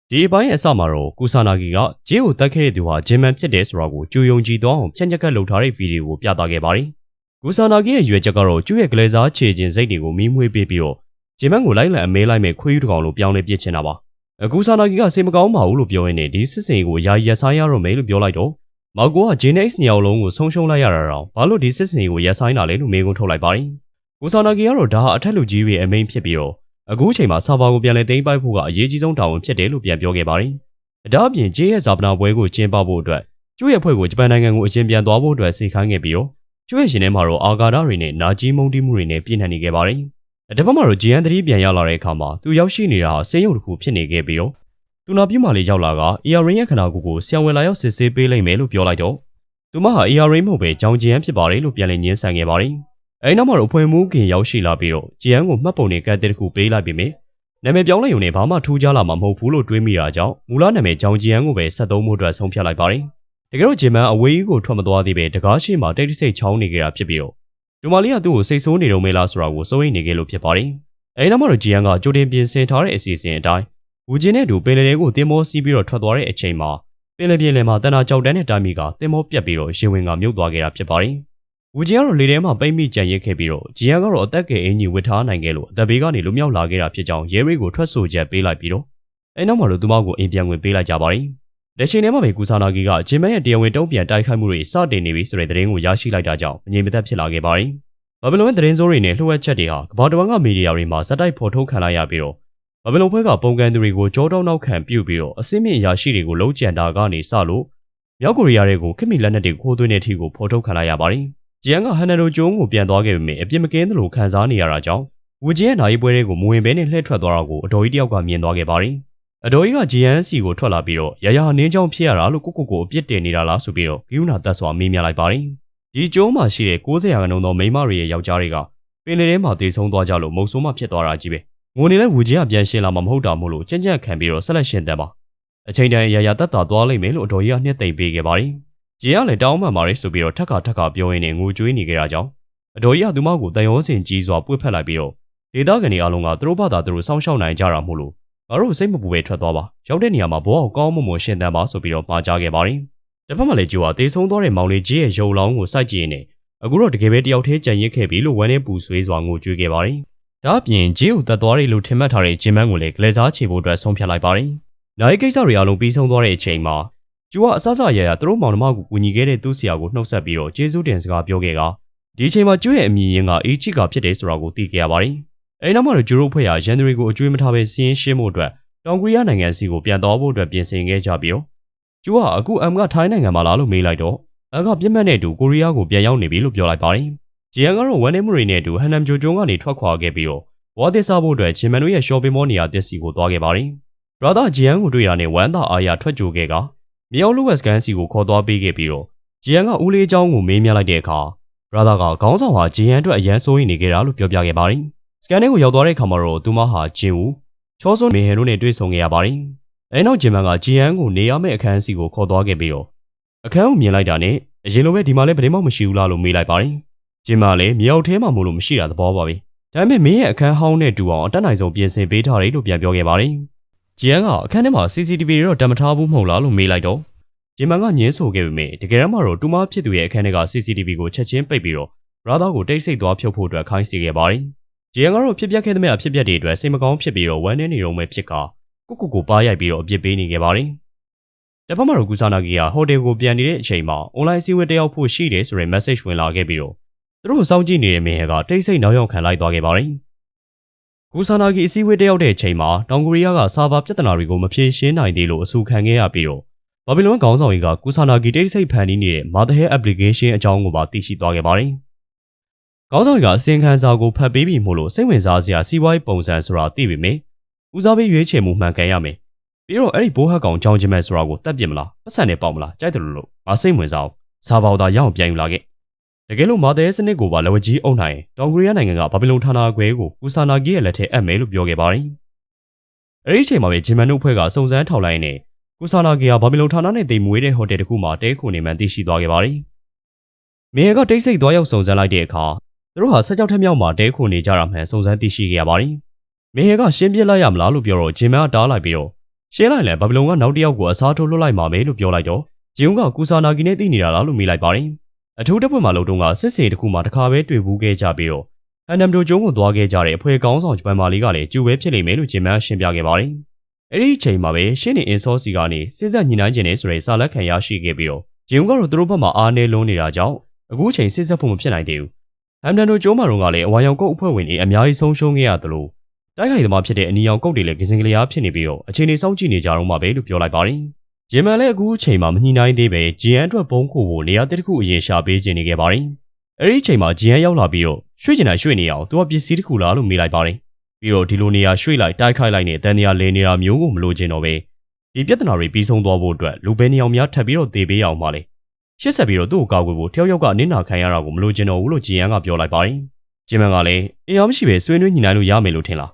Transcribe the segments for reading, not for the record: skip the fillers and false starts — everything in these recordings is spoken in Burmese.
ဒီအပိုင်းအစမှာတော့ကူဆာနာဂီကဂျေးကိုတက်ခဲ့တဲ့သူဟာဂျင်မန်ဖြစ်တယ်ဆိုတာကိုကြိုယုံကြည်သွားအောင်ဖြန့်ချက်ကလှုပ်ထားတဲ့ဗီဒီယိုကိုပြသခဲ့ပါတယ်။ကူဆာနာဂီရဲ့ရွေချက်ကတော့ကျူးရဲ့ကလေးစားခြေချင်းစိတ်တွေကိုမီးမွေးပေးပြီးတော့ဂျင်မန်ကိုလိုက်လံအမဲလိုက်မဲ့ခွေးယူတစ်ကောင်လိုပြောင်းလဲပစ်ချင်တာပါ။ကူဆာနာဂီကစိတ်မကောင်းပါဘူးလို့ပြောရင်းနဲ့ဒီစစ်စင်ကိုယာရက်ဆိုင်ရတော့မယ်လို့ပြောလိုက်တော့မောက်ကိုကဂျင်း X နှစ်ယောက်လုံးကိုဆုံးရှုံးလိုက်ရတာတော့ဘာလို့ဒီစစ်စင်ကိုရက်ဆိုင်တာလဲလို့မေးခွန်းထုတ်လိုက်ပါတယ်။ကူဆာနာဂီကတော့ဒါဟာအထက်လူကြီးရဲ့အမိန့်ဖြစ်ပြီးတော့အခုချိန်မှာဆာဗာကိုပြန်လဲသိမ်းပိုက်ဖို့ကအရေးကြီးဆုံးတာဝန်ဖြစ်တယ်လို့ပြန်ပြောခဲ့ပါတယ်။ဒါအပြင်ဂျေးရဲ့ဇာပနာပွဲကိုကျင်းပဖို့အတွက်ကျူးရဲ့ဖွဲ့ကိုဂျပန်နိုင်ငံကိုအချင်းပြန်သွားဖို့အတွက်စိတ်ခိုင်းခဲ့ပြီးတော့ကျူးရဲ့ရှင်ထဲမှာတော့အာဂါဒတွေနဲ့နာကြီးမုံတီးမှုတွေနဲ့ပြည့်နှံ့နေခဲ့ပါတယ်။တပတ်မှာတော့ဂျီယန်သတိပြန်ရောက်လာတဲ့အခါမှာသူရောက်ရှိနေတာဟာဆေးရုံတစ်ခုဖြစ်နေခဲ့ပြီးတော့သူနာပြူမာလေးရောက်လာကအေယာရင်းရဲ့ခန္ဓာကိုယ်ကိုဆံဝင်လာရောက်စစ်ဆေးပေးလိုက်မယ်လို့ပြောလိုက်တော့သူမဟာအေယာရင်းမဟုတ်ပဲကြောင်ဂျီယန်ဖြစ်ပါတယ်လို့ပြန်လည်ညှင်းဆန်ခဲ့ပါတယ်။အဲဒီနောက်မှာတော့ဖွင့်မှုခင်ရောက်ရှိလာပြီးတော့ဂျီယန်ကိုမှတ်ပုံနဲ့ကတ်တဲ့တစ်ခုပေးလိုက်ပြီးမြဲနာမည်ပြောင်းလဲုံနဲ့ဘာမှထူးခြားလာမှာမဟုတ်ဘူးလို့တွေးမိတာကြောင့်မူလနာမည်ကြောင်ဂျီယန်ကိုပဲဆက်သုံးဖို့အတွက်ဆုံးဖြတ်လိုက်ပါတယ်။တကယ်တော့ဂျင်မန်အဝေးကြီးကိုထွက်မသွားသေးပဲတကားရှိမှတိတ်တဆိတ်ချောင်းနေကြတာဖြစ်ပြီးတော့ဒူမာလီကသူ့ကိုစိတ်ဆိုးနေတော့မေလားဆိုတာကိုစိုးရိမ်နေကြလို့ဖြစ်ပါတယ်။အဲဒီနောက်မှာတော့ဂျီယန်ကကြိုတင်ပြင်ဆင်ထားတဲ့အစီအစဉ်အတိုင်းဝူဂျင်နဲ့အတူပင်လယ်ထဲကိုတင်မောစီးပြီးတော့ထွက်သွားတဲ့အချိန်မှာပင်လယ်ပြင်လယ်မှာတန်တာကြောက်တန်းတဲ့တိုင်းမီကတင်မောပြက်ပြီးတော့ရေဝင်ကမြုပ်သွားခဲ့တာဖြစ်ပါတယ်။ဝူဂျင်ကတော့လေထဲမှာပိတ်မိကြံရစ်ခဲ့ပြီးတော့ဂျီယန်ကတော့အသက်ငယ်အင်ကြီးဝစ်ထားနိုင်ခဲ့လို့အသက်ဘေးကနေလွတ်မြောက်လာခဲ့တာဖြစ်ကြောင်းရဲရိတ်ကိုထွက်ဆိုချက်ပေးလိုက်ပြီးတော့အဲနောက်မှာတော့သူမကိုအိမ်ပြန်ဝင်ပေးလိုက်ကြပါတယ်။လက်ရှိထဲမှာပဲကူဆာနာဂီကဂျင်မန်ရဲ့တရားဝင်တုံ့ပြန်တိုက်ခိုက်မှုတွေစတင်နေပြီဆိုတဲ့သတင်းကိုရရှိလိုက်တာကြောင့်အငြိမ်မသက်ဖြစ်လာခဲ့ပါတယ်။ဘာဘီလုံရဲ့သတင်းစိုးတွေနဲ့လှုပ်ဝက်ချက်တွေဟာကမ္ဘာတဝန်းကမီဒီယာတွေမှာဇက်တိုက်ဖော်ထုတ်ခံလိုက်ရပြီးတော့ဘာဘီလုံဖွဲ့ကပုံကန်သူတွေကိုကြောတောက်နောက်ခံပြုတ်ပြီးတော့အစင်းမြင့်အရာရှိတွေကိုလုံးကျန်တာကနေစလို့မြောက်ကိုရီးယားတွေကိုခက်မီလက်နက်တွေခိုးသွင်းတဲ့အထိကိုဖော်ထုတ်ခံလိုက်ရပါတယ်။ဂျီယန်ကဟန်နရိုကျုံးကိုပြန်သွားခဲ့ပေမဲ့အပြစ်မကင်းသလိုခံစားနေရတာကြောင့်ဝူဂျင်ရဲ့နိုင်ပွဲတွေကိုမဝင်ဘဲနဲ့လှည့်ထွက်သွားတာကိုအတော်ကြီးတယောက်ကမြင်သွားခဲ့ပါတယ်။အတော်ကြီးကဂျီယန်စီကိုထွက်လာပြီးတော့ရရနင်းချောင်းဖြစ်ရတာလို့ကိုအပြစ်တင်နေတာလားဆိုပြီးတော့ဂိူနာတက်စွာမေးမြန်းလိုက်ပါတယ်။ဒီကျုံးမှာရှိတဲ့90%သောမိန်းမတွေရဲ့ယောက်ျားတွေကပင်လယ်ထဲမှာတေဆုံးသွားကြလို့မုံဆိုးမှဖြစ်သွားတာကြီးပဲ။ငိုနေလဲဝူဂျင်ကပြန်ရှင်းလာမှမဟုတ်တာမို့လို့ကြံ့ခံပြီးတော့ဆက်လက်ရှင်းတယ်ပါ။အချိန်တန်ရရတက်တာသွားလိမ့်မယ်လို့အတော်ကြီးကနှစ်သိမ့်ပေးခဲ့ပါတယ်။ဂျီကလည်းတောင်းမှန်ပါတယ်ဆိုပြီးတော့ထက်ခါပြောရင်းနဲ့ငိုကြွေးနေကြတာကြောင့်အတော်ကြီးကသူမကိုတန်ရောစင်ကြီးစွာပွေ့ဖက်လိုက်ပြီးတော့ဒေသခံတွေအားလုံးကသူတို့ဘာသာသူတို့စောင့်ရှောက်နိုင်ကြတာမို့လို့ငါတို့စိတ်မပူပဲထွက်သွားပါရောက်တဲ့နေရာမှာဘောအောင်ကောင်းမွန်ရှင်းတန်းပါဆိုပြီးတော့မှာကြားခဲ့ပါတယ်။တစ်ဖက်မှာလည်းဂျိုကတေဆုံးသွားတဲ့မောင်လေးကြီးရဲ့ရုံလောင်းကိုစိုက်ကြည့်နေအခုတော့တကယ်ပဲတယောက်တည်းကြံရစ်ခဲ့ပြီလို့ဝမ်းနဲ့ပူဆွေးစွာငိုကြွေးခဲ့ပါတယ်။ဒါအပြင်ဂျီကိုတတ်သွားတယ်လို့ထင်မှတ်ထားတဲ့ဂျင်မန်ကိုလည်းကလေးစားချေဖို့အတွက်ဆုံးဖြတ်လိုက်ပါတယ်။နိုင်ကိစ္စတွေအားလုံးပြီးဆုံးသွားတဲ့အချိန်မှာကျူကအဆအရသူတို့မောင်နှမကိုကူညီခဲ့တဲ့သူ့ဆရာကိုနှုတ်ဆက်ပြီးတော့ကျေးဇူးတင်စကားပြောခဲ့ကဒီအချိန်မှာကျူရဲ့အမည်ရင်းကအေးချီကဖြစ်တယ်ဆိုတာကိုသိခဲ့ရပါတယ်။အဲဒီနောက်မှာတော့ကျူတို့ဖွဲ့ရရန်သူတွေကိုအကျွေးမထားပဲစီးရင်ရှင်းဖို့အတွက်တောင်ကိုရီးယားနိုင်ငံစီကိုပြန်သွားဖို့အတွက်ပြင်ဆင်ခဲ့ကြပြီးတော့ကျူကအခုအမ်ကထိုင်းနိုင်ငံမှာလာလို့မေးလိုက်တော့အကပြစ်မှတ်နဲ့အတူကိုရီးယားကိုပြန်ရောက်နေပြီလို့ပြောလိုက်ပါတယ်။ဂျီယန်ကတော့ဝန်နေမှုတွေနဲ့အတူဟန်နမ်ဂျိုကျုံကနေထွက်ခွာခဲ့ပြီးတော့ဝါသစ်စားဖို့အတွက်ဂျင်မန်တို့ရဲ့ရှော့ပင်းမောနေရာတစ်စီကိုသွားခဲ့ပါတယ်။ဘရာသာဂျီယန်ကိုတွေ့တာနဲ့ဝမ်းသာအားရထွက်ကြိုခဲ့ကမြေအောင်လူဝက်စကန်စီကိုခေါ်သွားပေးခဲ့ပြီးတော့ဂျီယန်ကဦးလေးเจ้าကိုမေးမြန်းလိုက်တဲ့အခါဘရာသာကခေါင်းဆောင်ဟာဂျီယန်အတွက်အရန်စိုးရိမ်နေကြတာလို့ပြောပြခဲ့ပါတယ်။စကန်ထဲကိုရောက်သွားတဲ့အခါမှာတော့သူမဟာဂျင်ဦးချောစွန်းမေဟန်တို့နဲ့တွေ့ဆုံခဲ့ရပါတယ်။အဲနောက်ဂျင်မန်ကဂျီယန်ကိုနေရမယ့်အခန်းစီကိုခေါ်သွားခဲ့ပြီးတော့အခန်းကိုမြင်လိုက်တာနဲ့အရင်လိုပဲဒီမှာလည်းဗဒင်းမောက်မရှိဘူးလားလို့မေးလိုက်ပါတယ်။ဂျင်မန်လည်းမြေအောက်ထဲမှာမို့လို့မရှိတာသဘောပါပဲ။ဒါပေမဲ့မင်းရဲ့အခန်းဟောင်းနဲ့တူအောင်အတက်နိုင်ဆုံးပြင်ဆင်ပေးထားတယ်လို့ပြန်ပြောခဲ့ပါတယ်။ဂျီယန်ကအခန်းထဲမှာ CCTV တွေတော့တမထားဘူးမဟုတ်လားလို့မေးလိုက်တော့ဂျင်မန်ကညင်းဆိုခဲ့ပေမဲ့တကယ်တော့မှတော့တူမဖြစ်သူရဲ့အခန်းထဲက CCTV ကိုချက်ချင်းပိတ်ပြီးတော့ဘရာသာကိုတိတ်ဆိတ်သွားဖြုတ်ဖို့အတွက်ခိုင်းစေခဲ့ပါတယ်။ဂျီယန်ကတော့ဖြစ်ပျက်ခဲ့သမျှအဖြစ်ပျက်တွေအတွက်စိတ်မကောင်းဖြစ်ပြီးတော့ဝမ်းနည်းနေတော့မှဖြစ်ကကိုပါရိုက်ပြီးတော့အပြစ်ပေးနေခဲ့ပါတယ်။တပတ်မှာတော့ကူဆာနာဂီကဟိုတယ်ကိုပြန်နေတဲ့အချိန်မှာအွန်လိုင်းစည်းဝေးတက်ရောက်ဖို့ရှိတယ်ဆိုတဲ့ message ဝင်လာခဲ့ပြီးတော့သူတို့စောင့်ကြည့်နေတဲ့မင်းဟဲကတိတ်ဆိတ်နောက်ရောက်ခံလိုက်သွားခဲ့ပါတယ်။ကူဆာနာဂီအစည်းအဝေးတက်ရောက်တဲ့အချိန်မှာတောင်ကိုရီးယားကဆာဗာပြဿနာတွေကိုမဖြေရှင်းနိုင်သေးလို့အဆူခံခဲ့ရပြီးတော့ဘာဘီလုံခေါင်းဆောင်ကြီးကကူဆာနာဂီတိတ်ဆိတ်ဖန်တီးနေတဲ့ Motherhead application အကြောင်းကိုပါသိရှိသွားခဲ့ပါတယ်။ခေါင်းဆောင်ကြီးကအစင်ခံစာကိုဖတ်ပေးပြီးမို့လို့စိတ်ဝင်စားစရာစီးပွားရေးပုံစံဆိုတာသိပေမဲ့ဦးစားပေးရွေးချယ်မှုမှန်ကန်ရမယ်။ပြီးတော့အဲ့ဒီဘိုးဟက်ကောင်ကြောင်းချင်မဲ့ဆိုတာကိုတတ်ပြစ်မလားပတ်စံနဲ့ပေါက်မလားကြိုက်တယ်လို့ငါစိတ်ဝင်စားအောင်စာပေါတာရအောင်ပြန်ယူလာခဲ့။တကယ်လို့ Motherhead စနစ်ကိုပါလက်ဝကြီးအုပ်နိုင်တောင်ကိုရီးယားနိုင်ငံကဘာဘီလုံဌာနခွဲကိုကူဆာနာဂီရဲ့လက်ထဲအပ်မယ်လို့ပြောခဲ့ပါတယ်။အဲ့ဒီအချိန်မှာပဲဂျင်မန်တို့ဖွဲ့ကစုံစမ်းထောက်လိုက်နေကူဆာနာဂီဟာဘာဘီလုံဌာနနဲ့တိမ်မွေးတဲ့ဟိုတယ်တစ်ခုမှာတဲခိုနေမှန်းသိရှိသွားခဲ့ပါတယ်။မင်းကတိတ်ဆိတ်သွားရောက်စုံစမ်းလိုက်တဲ့အခါသူတို့ဟာဆက်ကြောက်ထက်မြောက်မှာတဲခိုနေကြတာမှန်စုံစမ်းသိရှိခဲ့ရပါတယ်။မင်းကရှင်းပြလိုက်ရမလားလို့ပြောတော့ဂျင်မန်ကတားလိုက်ပြီးတော့ ရှင်းလိုက်လဲဘဘလုံကနောက်တစ်ယောက်ကိုအစားထိုးလွှတ်လိုက်မှာပဲလို့ပြောလိုက်တော့ဂျင်ဦးကကူဆာနာဂီနဲ့သိနေတာလားလို့မေးလိုက်ပါတယ်အထူးတပ်ဖွဲ့မှလုံတုံးကစစ်စေတစ်ခုမှတစ်ခါပဲတွေ့ဘူးခဲ့ကြပြီးတော့အန်နမ်ဒိုကျုံးကိုသွားခဲ့ကြတဲ့အဖွဲ့ကောင်းဆောင်ဂျပန်မာလီကလည်းကျူပဲဖြစ်နေမယ်လို့ဂျင်မန်ရှင်းပြခဲ့ပါတယ်အဲ့ဒီအချိန်မှာပဲရှင်းနေအင်ဆောစီကနေစစ်ဆက်ညှိနှိုင်းခြင်းနဲ့ဆိုတဲ့စာလက်ခံရရှိခဲ့ပြီးတော့ဂျင်ဦးကတော့သူတို့ဘက်မှာအားနည်းလွန်းနေတာကြောင့်အခုချိန်စစ်ဆက်ဖို့မဖြစ်နိုင်သေးဘူးဟမ်ဒန်ဒိုကျုံးမာရုံကလည်းအဝါရောင်ကုတ်အဖွဲ့ဝင်တွေအများကြီးဆုံးရှုံးခဲ့ရသလိုတိုက်ခိုက်သမားဖြစ်တဲ့အနီရောင်ကုတ်တွေလည်းကစင်ကလျားဖြစ်နေပြီးတော့အခြေအနေစောင့်ကြည့်နေကြတော့မှပဲလို့ပြောလိုက်ပါတယ်ဂျင်မန်လည်းအခုအချိန်မှာမညှိနှိုင်းသေးပဲဂျီအန်အတွက်ပုံးခိုဖို့နေရာတစ်ခုအရင်ရှာပေးခြင်းနေခဲ့ပါတယ်အဲ့ဒီအချိန်မှာဂျီအန်ရောက်လာပြီးတော့ရွှေ့ကျင်တိုင်းရွှေ့နေအောင်သူကပစ္စည်းတစ်ခုလားလို့မေးလိုက်ပါတယ်ပြီးတော့ဒီလိုနေရာရွှေ့လိုက်တိုက်ခိုက်လိုက်နဲ့တန်နေရာလဲနေတာမျိုးကိုမလိုချင်တော့ပဲဒီပြဿနာတွေပြီးဆုံးသွားဖို့အတွက်လူပဲနေအောင်များထပ်ပြီးတော့သေပေးအောင်ပါလေရှစ်ဆက်ပြီးတော့သူ့ကိုကောက်ွယ်ဖို့တယောက်ယောက်ကနင်းနာခံရတာကိုမလိုချင်တော့ဘူးလို့ဂျီအန်ကပြောလိုက်ပါတယ်ဂျင်မန်ကလည်းအင်အားမရှိပဲဆွေးနွေးညှိနှိုင်းလို့ရမယ်လို့ထင်လာ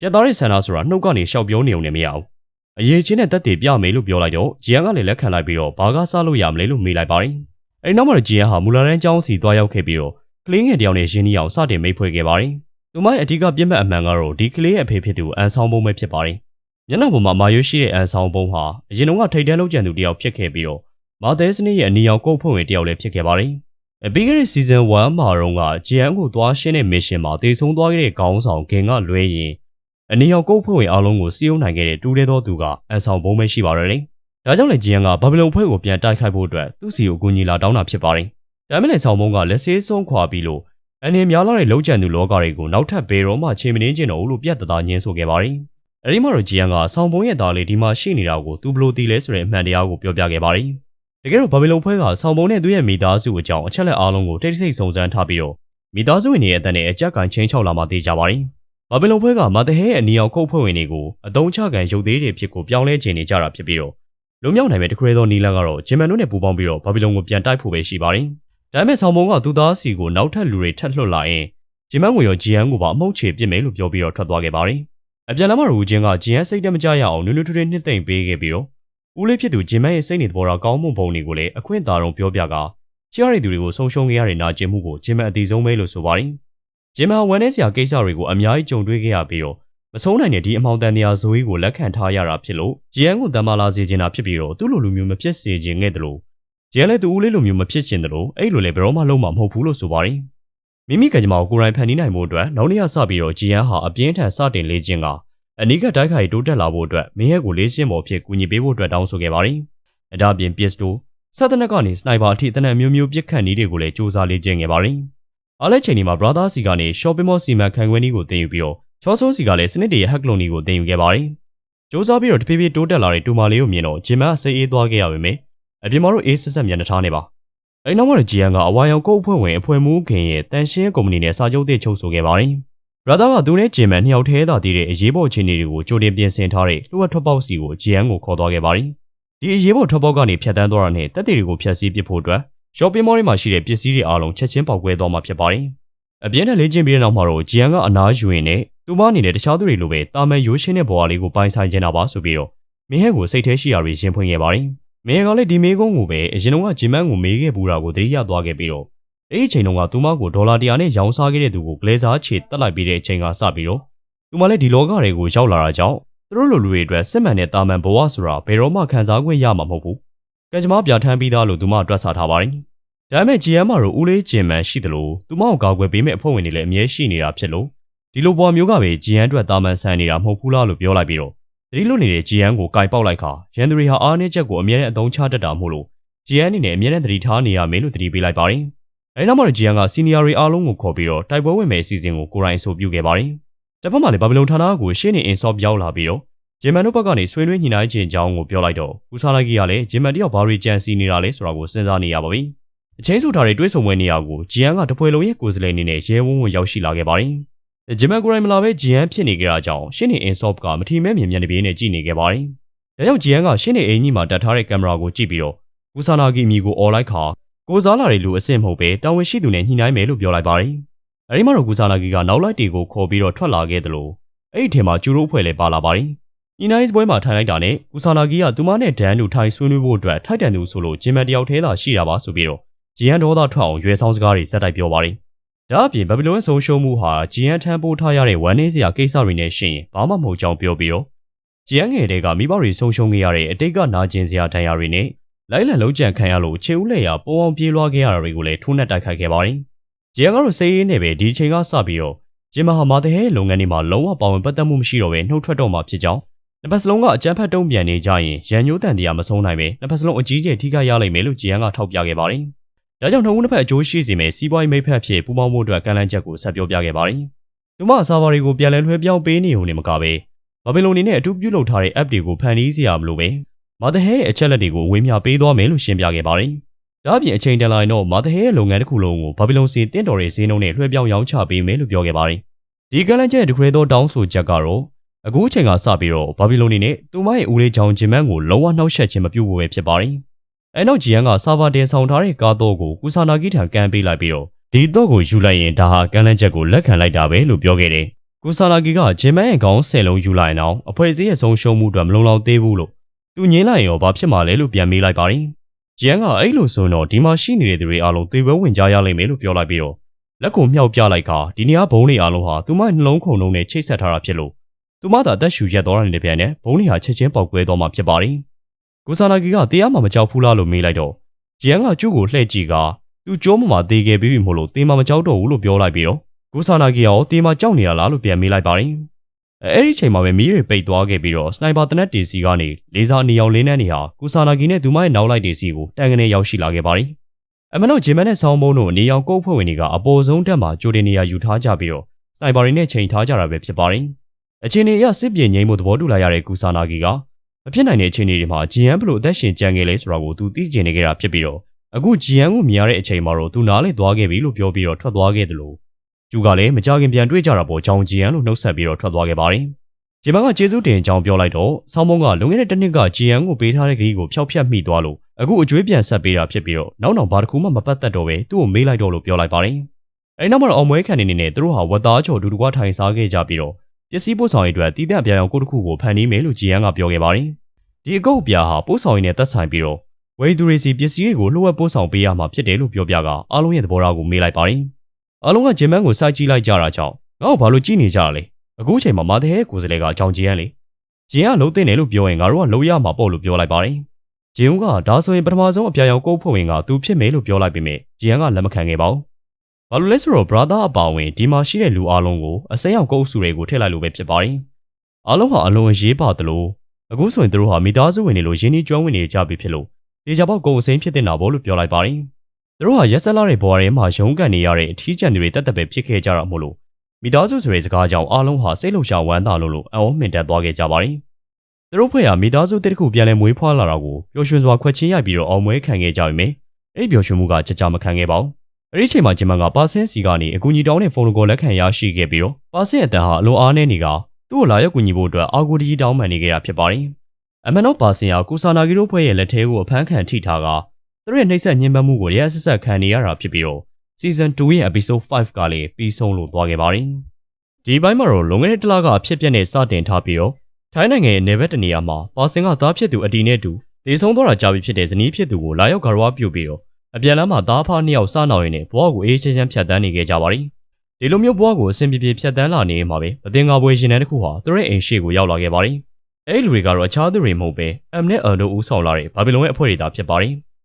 းပြတ်သားတဲ့ဆန္ဒဆိုတာနှုတ်ကနေရှောက်ပြောနေုံနဲ့မရဘူးအရေးချင်းနဲ့တက်တည်ပြမယ်လို့ပြောလိုက်တော့ဂျီအန်ကလည်းလက်ခံလိုက်ပြီးတော့ဘာကစားလို့ရမလဲလို့မေးလိုက်ပါတယ်အဲဒီနောက်မှာဂျီအန်ဟာမူလာရန်ကျောင်းစီသွားရောက်ခဲ့ပြီးတော့ကလေးငယ်တယောက်နဲ့ရင်းနှီးအောင်စတင်မိတ်ဖွဲ့ခဲ့ပါတယ်သူမရဲ့အဓိကပြစ်မှတ်အမှန်ကတော့ဒီကလေးရဲ့အဖေဖြစ်သူအန်ဆောင်ဘုံပဲဖြစ်ပါတယ်မျက်နှာပေါ်မှာမာရွှေရှိတဲ့အန်ဆောင်ဘုံဟာအရင်ကထိတ်တန်းလုံးကျန်သူတယောက်ဖြစ်ခဲ့ပြီးတော့မာသဲစနစ်ရဲ့အနီရောင်ကုတ်ဖွဲ့ဝင်တယောက်လည်းဖြစ်ခဲ့ပါတယ်ပြီးခဲ့တဲ့ season 1မှာတော့ကဂျီအန်ကိုသွားရှင်းတဲ့ mission မှာတေဆုံးသွားခဲ့တဲ့ခေါင်းဆောင်ဂင်ကလွဲရင်အနီရောင်ကုတ်ဖွဲ့ဝင်အားလုံးကိုစီးအုံနိုင်ခဲ့တဲ့တူးတဲ့သောသူကအန်ဆောင်ဘုံပဲရှိပါတော့တယ်ဒါကြောင့်လည်းဂျီအန်ကဘာဘလုံဖွဲ့ကိုပြန်တိုက်ခိုက်ဖို့အတွက်သူ့စီကိုအကူအညီလာတောင်းတာဖြစ်ပါတယ်ဒါမဲ့လည်းဆောင်ဘုံကလက်ဆေးဆုံးခွာပြီးလို့အနေများလာတဲ့လုံခြံသူလောကတွေကိုနောက်ထပ်ဘယ်တော့မှချိန်မနှင်းကျင်တော့ဘူးလို့ပြတ်သားညင်းဆိုခဲ့ပါတယ်အဲဒီမှာတော့ဂျီအန်ကဆောင်ဘုံရဲ့သားလေးဒီမှာရှိနေတာကိုသူဘလို့သိလဲဆိုတဲ့အမှန်တရားကိုပြောပြခဲ့ပါတယ်တကယ်တော့ဘာဘလုံဖွဲ့ကဆောင်ဘုံနဲ့သူ့ရဲ့မိသားစုအကြောင်းအချက်လက်အားလုံးကိုတိတ်ဆိတ်စုံစမ်းထားပြီးတော့မိသားစုဝင်တွေရဲ့အတန်းနဲ့အကြက်ကန်ချင်းချောက်လာမှသိကြပါတယ်ဘာဘလုံဖွဲ့ကမာတဟဲရဲ့အနီအောင်ကုတ်ဖွဲ့ဝင်တွေကိုအတုံးချကန်ရုပ်သေးတွေဖြစ်ကိုပြောင်းလဲခြင်းနေကြတာဖြစ်ပြီးတော့လွန်မြောက်နိုင်မဲ့တခွဲသောနီလန်ကတော့ဂျင်မန်တို့နဲ့ပူးပေါင်းပြီးတော့ဘာဘလုံကိုပြန်တိုက်ဖို့ပဲရှိပါတယ်ဒါပေမဲ့ဆောင်ဘုံကသူသားစီကိုနောက်ထပ်လူတွေထပ်လွှတ်လာရင်ဂျင်မန်ကိုရောဂျီအန်ကိုပါအမှုန့်ချေပစ်မယ်လို့ပြောပြီးတော့ထွက်သွားခဲ့ပါတယ်အပြန်လမ်းမှာရူချင်းကဂျီအန်စိတ်တမကြရအောင်နွန်းနွန်းထွေးထွေးနှစ်သိမ့်ပေးခဲ့ပြီးတော့ဦးလေးဖြစ်သူဂျင်မန်ရဲ့စိတ်နေသဘောထားကောင်းမှုပုံတွေကိုလည်းအခွင့်အာဏာပြောပြကာချီရတဲ့သူတွေကိုဆုံးရှုံးခဲ့ရတဲ့နာကျင်မှုကိုဂျင်မန်အသေးဆုံးပဲလို့ဆိုပါတယ်ဂျင်မန်ဝန်ထဲစရာကိစ္စတွေကိုအများကြီးကြုံတွေ့ခဲ့ရပြီးတော့မဆုံးနိုင်တဲ့ဒီအမောင်တန်တရားဇိုးကြီးကိုလက်ခံထားရတာဖြစ်လို့ဂျီအန်ကိုတမ်းမာလာစေချင်တာဖြစ်ပြီးတော့သူ့လိုလူမျိုးမဖြစ်စေချင်ခဲ့တယ်လို့ဂျီအန်လည်းသူ့ဦးလေးလိုမျိုးမဖြစ်ချင်တယ်လို့အဲ့လိုလည်းဘယ်တော့မှလုံးမှာမဟုတ်ဘူးလို့ဆိုပါတယ်မိမိကကြမ္မာကိုကိုယ်တိုင်ဖန်တီးနိုင်မှုအတွက်နောက်နေ့ကစပြီးတော့ဂျီအန်ဟာအပြင်းထန်စတင်လေ့ကျင့်ကအနီးကတိုက်ခိုက်တိုးတက်လာဖို့အတွက်မင်းရဲ့ကိုလေးရှင်းပေါ်ဖြစ်ကူညီပေးဖို့အတွက်တောင်းဆိုခဲ့ပါတယ်အဒါအပြင်ပစ္စတိုစက်တနက်ကနေစနိုက်ပါအထိတနက်မျိုးမျိုးပစ်ခတ်နည်းတွေကိုလည်းစူးစမ်းလေ့ကျင့်ခဲ့ပါတယ်အားလဲချိန်ဒီမှာ brother စီကနေ shopping mall စီမံခန့်ခွဲနည်းကိုတင်ယူပြီးတော့ချောဆိုးစီကလည်းစနစ်တွေရဲ့ hack လုံးနည်းကိုတင်ယူခဲ့ပါတယ်စူးစမ်းပြီးတော့တဖြည်းဖြည်းတိုးတက်လာတဲ့တူမာလေးကိုမြင်တော့ဂျင်မန်စိတ်အေးသွားခဲ့ရပါမယ်အပြင်မှာတော့အေးဆက်ဆက်မျက်နှာထားနေပါအဲဒီနောက်မှာဂျီအန်ကအဝါရောင်ကုတ်အဖွဲ့ဝင်အဖွဲ့မှုခင်ရဲ့တန်ရှင်းကုမ္ပဏီနဲ့စာချုပ်သစ်ချုပ်ဆိုခဲ့ပါတယ်brother ကသူနဲ့ဂျင်မန်နှစ်ယောက်ထဲသာတည်တဲ့အရေးပေါ်အခြေအနေတွေကိုကြိုတင်ပြင်ဆင်ထားတဲ့လှုပ်ထွက်ပေါက်စီကိုဂျီအန်ကိုခေါ်သွားခဲ့ပါတယ်ဒီအရေးပေါ်ထွက်ပေါက်ကနေဖြတ်တန်းသွားတာနဲ့တက်တွေတွေကိုဖျက်ဆီးပစ်ဖို့အတွက် shopping mall မှာရှိတဲ့ပစ္စည်းတွေအားလုံးချက်ချင်းပေါက်ကွဲသွားမှာဖြစ်ပါတယ်အပြင်းနဲ့လေ့ကျင့်ပြီးတဲ့နောက်မှာတော့ဂျီအန်ကအနားယူရင်းနဲ့သူမအနေနဲ့တခြားသူတွေလိုပဲတာမန်ရိုးရှင်းတဲ့ဘဝလေးကိုပိုင်ဆိုင်ချင်တာပါဆိုပြီးတော့မင်းဟဲကိုစိတ်ထဲရှိရာတွေရှင်းဖွင့်ခဲ့ပါတယ်မင်းကလည်းဒီမေးခွန်းကိုပဲအရင်ကဂျင်မန်ကိုမေးခဲ့ဘူးတာကိုသတိရသွားခဲ့ပြီးတော့အဲ့ဒီအချိန်တုန်းကသူမကိုဒေါ်လာ100နဲ့ရောင်းစားခဲ့တဲ့သူကိုဂလဲစားချေတက်လိုက်ပြီးတဲ့အချိန်ကစပြီးတော့သူမလည်းဒီလောကတွေကိုရောက်လာတာကြောင့်သူတို့လူတွေအတွက်စစ်မှန်တဲ့တာမန်ဘဝဆိုတာဘယ်တော့မှခံစားခွင့်ရမှာမဟုတ်ဘူးကံကြမ္မာပြဋ္ဌာန်းပြီးသားလို့သူမတွက်ဆထားပါတယ်ဒါပေမဲ့ဂျီအန်မှာတော့ဦးလေးဂျင်မန်ရှိတယ်လို့သူမကိုကာကွယ်ပေးမဲ့အဖွဲ့ဝင်တွေလည်းအမြဲရှိနေတာဖြစ်လို့ဒီလိုပေါ်မျိုးကပဲဂျီအန်အတွက်တာမန်ဆန်နေတာမဟုတ်ဘူးလားလို့ပြောလိုက်ပြီးတော့သတိလွတ်နေတဲ့ဂျီအန်ကိုကင်ပေါက်လိုက်ခါရန်သူတွေဟာအားနည်းချက်ကိုအမြဲတမ်းအသုံးချတတ်တာမို့လို့ဂျီအန်အနေနဲ့အမြဲတမ်းသတိထားနေရမယ်လို့သတိပေးလိုက်ပါတယ်အဲဒီနောက်မှာဂျီအန်ကစီနီယာတွေအားလုံးကိုခေါ်ပြီးတော့တိုက်ပွဲဝင်မဲ့အစီအစဉ်ကိုကိုယ်တိုင်အဆိုပြုခဲ့ပါတယ်တစ်ဖက်မှာလည်းဘာဘလုံဌာနကိုရှင်းနေအင်ဆော့ပြောင်းလာပြီးတော့ဂျင်မန်တို့ဘက်ကနေဆွေးနွေးညှိနှိုင်းခြင်းအကြောင်းကိုပြောလိုက်တော့ကူဆာလိုက်ကြီးကလည်းဂျင်မန်တယောက်ဘာတွေကြံစီနေတာလဲဆိုတာကိုစဉ်းစားနေရပါပြီအချင်းစုထားတဲ့တွေးဆုံပွဲနေရာကိုဂျီအန်ကတပွဲလုံးရဲ့ကိုယ်စားလှယ်အနေနဲ့ရဲဝံ့ဝံ့ရောက်ရှိလာခဲ့ပါတယ်ဂျင်မန်ကိုယ်တိုင်မလာပဲဂျီအန်ဖြစ်နေကြတာကြောင့်ရှင်းနေအင်ဆော့ကမထီမဲ့မြင်မျက်နှာပြေးနဲ့ကြည့်နေခဲ့ပါတယ်ဒါကြောင့်ဂျီအန်ကရှင်းနေအင်ကြီးမှာတက်ထားတဲ့ကင်မရာကိုကြည့်ပြီးတော့ကူဆာနာဂီအမီကိုအော်လိုက်ခါကိုစားလာတဲ့လူအစ်စ်မဟုတ်ပဲတာဝန်ရှိသူနဲ့ညှိနှိုင်းမယ်လို့ပြောလိုက်ပါတယ်အဲဒီမှာတော့ကူဆာနာဂီကနောက်လိုက်တီကိုခေါ်ပြီးတော့ထွက်လာခဲ့တယ်လို့အဲ့ဒီထဲမှာကျူတို့အဖွဲ့လည်းပါလာပါတယ်ညီနိုင်စ်ပွဲမှာထိုင်လိုက်တာနဲ့ကူဆာနာဂီကသူမနဲ့ဒန်တို့ထိုင်ဆွေးနွေးဖို့အတွက်ထိုက်တန်သူဆိုလို့ဂျင်မန်တယောက်ထဲသာရှိတာပါဆိုပြီးတော့ဂျီအန်ဒေါသထွက်အောင်ရွယ်ဆောင်စကားတွေစက်တိုက်ပြောပါတယ်ဒါအပြင်ဘဘလုံရဲ့ဆုံးရှုံးမှုဟာဂျီအန်ထမ်းပိုးထားရတဲ့ဝမ်းနည်းစရာကိစ္စတွေနဲ့ရှင်ဘာမှမဟုတ်ကြောင်းပြောပြီးတော့ ဂျီယန်ငယ်တွေကမိဘတွေဆုံးရှုံးခဲ့ရတဲ့အတိတ်ကနာကျင်စရာဒဏ်ရာတွေနဲ့လိုက်လံလုံးကြံခံရလို့ခြေဦးလက်ရာပုံအောင်ပြေးလွှားခဲ့ရတာတွေကိုလည်းထိုးနှက်တိုက်ခိုက်ခဲ့ပါတယ်။ဂျီယန်ကတော့စိတ်ရင်းနဲ့ပဲဒီချိန်ကစပြီးတော့ဂျင်မာဟာမာတဟဲလုပ်ငန်းတွေမှာလုံးဝပါဝင်ပတ်သက်မှုမရှိတော့ဘဲနှုတ်ထွက်တော့မှာဖြစ်ကြောင်းနှစ်ဖက်စလုံးကအကြမ်းဖက်တုံ့ပြန်နေကြရင်ရန်ညိုးတန်တရားမဆုံးနိုင်ပဲနှစ်ဖက်စလုံးအကြီးကျယ်ထိခိုက်ရလိမ့်မယ်လို့ဂျီယန်ကထောက်ပြခဲ့ပါတယ်။ဒါကြောင့်နှစ်ဦးနှစ်ဖက်အကျိုးရှိစေမယ့်စီးပွားရေးမိတ်ဖက်ဖြစ်ပူးပေါင်းမှုအတွက်ကန့်လန့်ချက်ကိုဆက်ပြောပြခဲ့ပါတယ်။သူမအစာဘာတွေကိုပြန်လည်လွှဲပြောင်းပေးနေုံနဲ့မကပဲဘာဘီလုံနေနဲ့အတူပြုလုပ်ထားတဲ့ app တွေကိုဖန်တီးစရာမလိုပဲမာတဟဲရဲ့အချက်လက်တွေကိုအဝေးမျှပေးသွားမယ်လို့ရှင်းပြခဲ့ပါတယ်။ဒါ့အပြင်အချိန်တန်လာရင်တော့မာတဟဲရဲ့လုပ်ငန်းတစ်ခုလုံးကိုဘာဘီလုံစီတင့်တော်တဲ့ဈေးနှုန်းနဲ့လွှဲပြောင်းရောင်းချပေးမယ်လို့ပြောခဲ့ပါတယ်။ဒီကန့်လန့်ချက်တခွေသောတောင်းဆိုချက်ကတော့အခုအချိန်ကစပြီးတော့ဘာဘီလုံနေနဲ့သူမရဲ့ဦးလေးချောင်းဂျင်မန်ကိုလုံးဝနှောက်ယှက်ခြင်းမပြုတ်ဘူးပဲဖြစ်ပါတယ်။အဲနောက်ဂျီယန်ကဆာဗာတင်ဆောင်ထားတဲ့ကားတော့ကိုကူဆာနာဂီထံကန်ပေးလိုက်ပြီးတော့ဒီတော့ကိုယူလိုက်ရင်ဒါဟာကန့်လန့်ချက်ကိုလက်ခံလိုက်တာပဲလို့ပြောခဲ့တယ်။ကူဆာနာဂီကဂျင်မန်ရဲ့ခေါင်း10လုံးယူလိုက်အောင်အဖွဲ့အစည်းရဲ့ဆုံးရှုံးမှုအတွက်မလုံလောက်သေးဘူးလို့သူငင်းလိုက်ရောဘာဖြစ်မှာလဲလို့ပြန်မေးလိုက်ပါတယ်။ဂျီယန်ကအဲ့လိုဆိုတော့ဒီမှာရှိနေတဲ့သူတွေအားလုံးသေပွဲဝင်ကြရလိမ့်မယ်လို့ပြောလိုက်ပြီးတော့လက်ကိုမြှောက်ပြလိုက်ခါဒီနေရာဘုံတွေအားလုံးဟာသူမနှလုံးခုန်လုံးနဲ့ချိတ်ဆက်ထားတာဖြစ်လို့သူမသာအသက်ရှူရက်သွားတဲ့ပြန်နဲ့ဘုံတွေဟာချက်ချင်းပေါက်ကွဲသွားမှာဖြစ်ပါတယ်။ကူဆာနာဂီကတရားမှမကြောက်ဘူးလားလို့မေးလိုက်တော့ဂျီယန်ကကျုပ်ကိုလှည့်ကြည့်ကသူ့ကျိုးမမှာတေခဲ့ပြီးပြီမို့လို့တေးမှမကြောက်တော့ဘူးလို့ပြောလိုက်ပြီးတော့ကူဆာနာဂီရောတေးမှကြောက်နေရလားလို့ပြန်မေးလိုက်ပါတယ်။အဲ့ဒီချိန်မှာပဲမီးတွေပိတ်သွားခဲ့ပြီးတော့စနိုက်ပါတနက်တီစီကနေလေဆာနေအောင်လင်းနှန်းနေဟာကူဆာနာဂီနဲ့သူမရဲ့နောက်လိုက်တီစီကိုတန်ကနေရောက်ရှိလာခဲ့ပါတယ်။အမနော့ဂျင်မန်နဲ့ဆောင်းဘုံတို့နေအောင်ကုတ်ဖွဲ့ဝင်တွေကအပေါ်ဆုံးတက်မှာကြိုတင်နေရယူထားကြပြီးတော့စနိုက်ပါတွေနဲ့ချိန်ထားကြတာပဲဖြစ်ပါတယ်။အချိန်ကြီးအစစ်ပြင်ငိမ့်မှုသဘောတူလာရတဲ့ကူဆာနာဂီကမဖြစ်နိုင်တဲ့အခြေအနေတွေမှာဂျီယန်ဘလို့အသက်ရှင်ကြံခဲ့လဲဆိုတာကိုသူသိကျင်နေကြတာဖြစ်ပြီးတော့အခုဂျီယန်ကိုမြင်ရတဲ့အချိန်မှာတော့သူနားလေသွားခဲ့ပြီလို့ပြောပြီးတော့ထွက်သွားခဲ့တယ်လို့ကျူကလည်းမကြခင်ပြန်တွေ့ကြတာပေါ်ကြောင်ဂျီယန်လို့နှုတ်ဆက်ပြီးတော့ထွက်သွားခဲ့ပါတယ်။ဂျီမန်ကကျေးဇူးတင်ကြောင်းပြောလိုက်တော့ဆောင်းမုံကလွန်ခဲ့တဲ့တစ်နှစ်ကဂျီယန်ကိုပေးထားတဲ့ဂရီကိုဖျောက်ဖျက်မိသွားလို့အခုအကျွေးပြန်ဆက်ပေးတာဖြစ်ပြီးတော့နောက်ဘာတစ်ခုမှမပတ်သက်တော့ပဲသူ့ကိုမေးလိုက်တော့လို့ပြောလိုက်ပါတယ်။အဲဒီနောက်မှာတော့အောင်မွေးခံနေနဲ့သူတို့ဟာဝတ်သားချော်ဒူတူကထိုင်စားခဲ့ကြပြီးတော့ပစ္စည်းပို့ဆောင်ရေးအတွက်တည်တဲ့အပြာရောင်ကိုတစ်ခုကိုဖန်တီးမယ်လို့ဂျီယန်ကပြောခဲ့ပါတယ်။ဒီအကုတ်အပြာဟာပို့ဆောင်ရေးနဲ့သက်ဆိုင်ပြီးတော့ဝေသူရီစီပစ္စည်းတွေကိုလှုပ်ဝက်ပို့ဆောင်ပေးရမှာဖြစ်တယ်လို့ပြောပြကအားလုံးရဲ့သဘောထားကိုမေးလိုက်ပါတယ်။အားလုံးကဂျင်မန်ကိုစိုက်ကြည့်လိုက်ကြတာကြောင့်ငါ့ကိုဘာလို့ကြည့်နေကြတာလဲ။အခုချိန်မှာမာတဲ့ကိုယ်စလဲကအကြောင်းဂျီယန်လေ။ဂျင်ကလှုပ်သိနေလို့ပြောရင်ငါတို့ကလှုပ်ရမှာပေါ့လို့ပြောလိုက်ပါတယ်။ဂျင်ကဒါဆိုရင်ပထမဆုံးအပြာရောင်ကုတ်ဖွဲ့ဝင်ကသူဖြစ်မယ်လို့ပြောလိုက်ပေမဲ့ဂျီယန်ကလက်မခံခဲ့ပါဘူး။ဘာလို့လဲဆိုတော့ brother အပါဝင်ဒီမှာရှိတဲ့လူအားလုံးကိုအစိမ်းရောင်ကုတ်စုတွေကိုထည့်လိုက်လို့ပဲဖြစ်ပါတယ်။အားလုံးဟာအလွန်အရေးပါတယ်လို့အခုဆိုရင်သူတို့ဟာမိသားစုဝင်တွေလိုရင်းနှီးကျွမ်းဝင်နေကြပြီဖြစ်လို့တေချာပေါက်ကုံအစိမ်းဖြစ်တဲ့နာဘောလို့ပြောလိုက်ပါတယ်။သူတို့ဟာရက်ဆက်လာတဲ့ဘွားထဲမှာရုံးကန်နေရတဲ့အထီးကျန်တွေတက်တက်ပဲဖြစ်ခဲ့ကြတာမို့လို့မိသားစုဆိုတဲ့စကားကြောင့်အားလုံးဟာစိတ်လှုပ်ရှားဝမ်းသာလို့အံ့ဩမြင့်တက်သွားခဲ့ကြပါတယ်။သူတို့ဖွဲ့ဟာမိသားစုတစ်ခုပြန်လဲမွေးဖွားလာတာကိုပျော်ရွှင်စွာခွက်ချင်းရိုက်ပြီးတော့အောင်မွေးခံခဲ့ကြပြီမယ်။အဲ့ဒီပျော်ရွှင်မှုကကြကြမခံခဲ့ပါဘူး။အဲ့ဒီချိန်မှာဂျင်မန်ကပါဆင်းစီကနေအကူအညီတောင်းတဲ့ဖုန်းကိုလက်ခံရရှိခဲ့ပြီးတော့ပါဆင်းအတန်ဟာအလွန်အားနည်းနေကသူ့ကိုလာရောက်ကူညီဖို့အတွက်အာဂူတီတောင်းပန်နေခဲ့တာဖြစ်ပါတယ်။အမန်တော့ပါဆင်ဟာကူဆာနာဂီတို့ဖွဲ့ရဲ့လက်ထဲကိုအဖမ်းခံထိထားကသူတို့ရဲ့နှိမ့်ဆက်ညှဉ်းပန်းမှုကိုရဲဆက်ဆက်ခံနေရတာဖြစ်ပြီးတော့ Season 2ရဲ့ Episode 5ကလည်းပြီးဆုံးလို့သွားခဲ့ပါတယ်။ဒီဘိုင်းမှာတော့လွန်ခဲ့တဲ့တစ်လကအဖြစ်ပြက်နဲ့စတင်ထားပြီးတော့ထိုင်းနိုင်ငံရဲ့နယ်ဘက်တနေရာမှာပါဆင်ကသားဖြစ်သူအတီနဲ့တူဒေဆုံးသွားတာကြာပြီဖြစ်တဲ့ဇနီးဖြစ်သူကိုလာရောက်ဂါရဝပြုပြီးတော့အပြန်လမ်းမှာသားဖားနှစ်ယောက်စားနောက်ရင်းနဲ့ဘဝကိုအေးချမ်းချမ်းဖြတ်သန်းနေခဲ့ကြပါတယ်။ဒီလိုမျိုးဘဝကိုအစဉ်ပြေပြေဖြတ်သန်းလာနေမှာပဲအသင်္ကာပွေရှင်တန်းတစ်ခုဟာသူတို့ရဲ့အိမ်ရှိကိုရောက်လာခဲ့ပါတယ်။အဲဒီလူတွေကတော့အခြားသူတွေမဟုတ်ပဲအမ်နဲ့အယ်တို့ဦးဆောင်လာတဲ့ဘာဘီလုံရဲ့အဖွဲ့တွေသာဖြစ်ပါတယ်။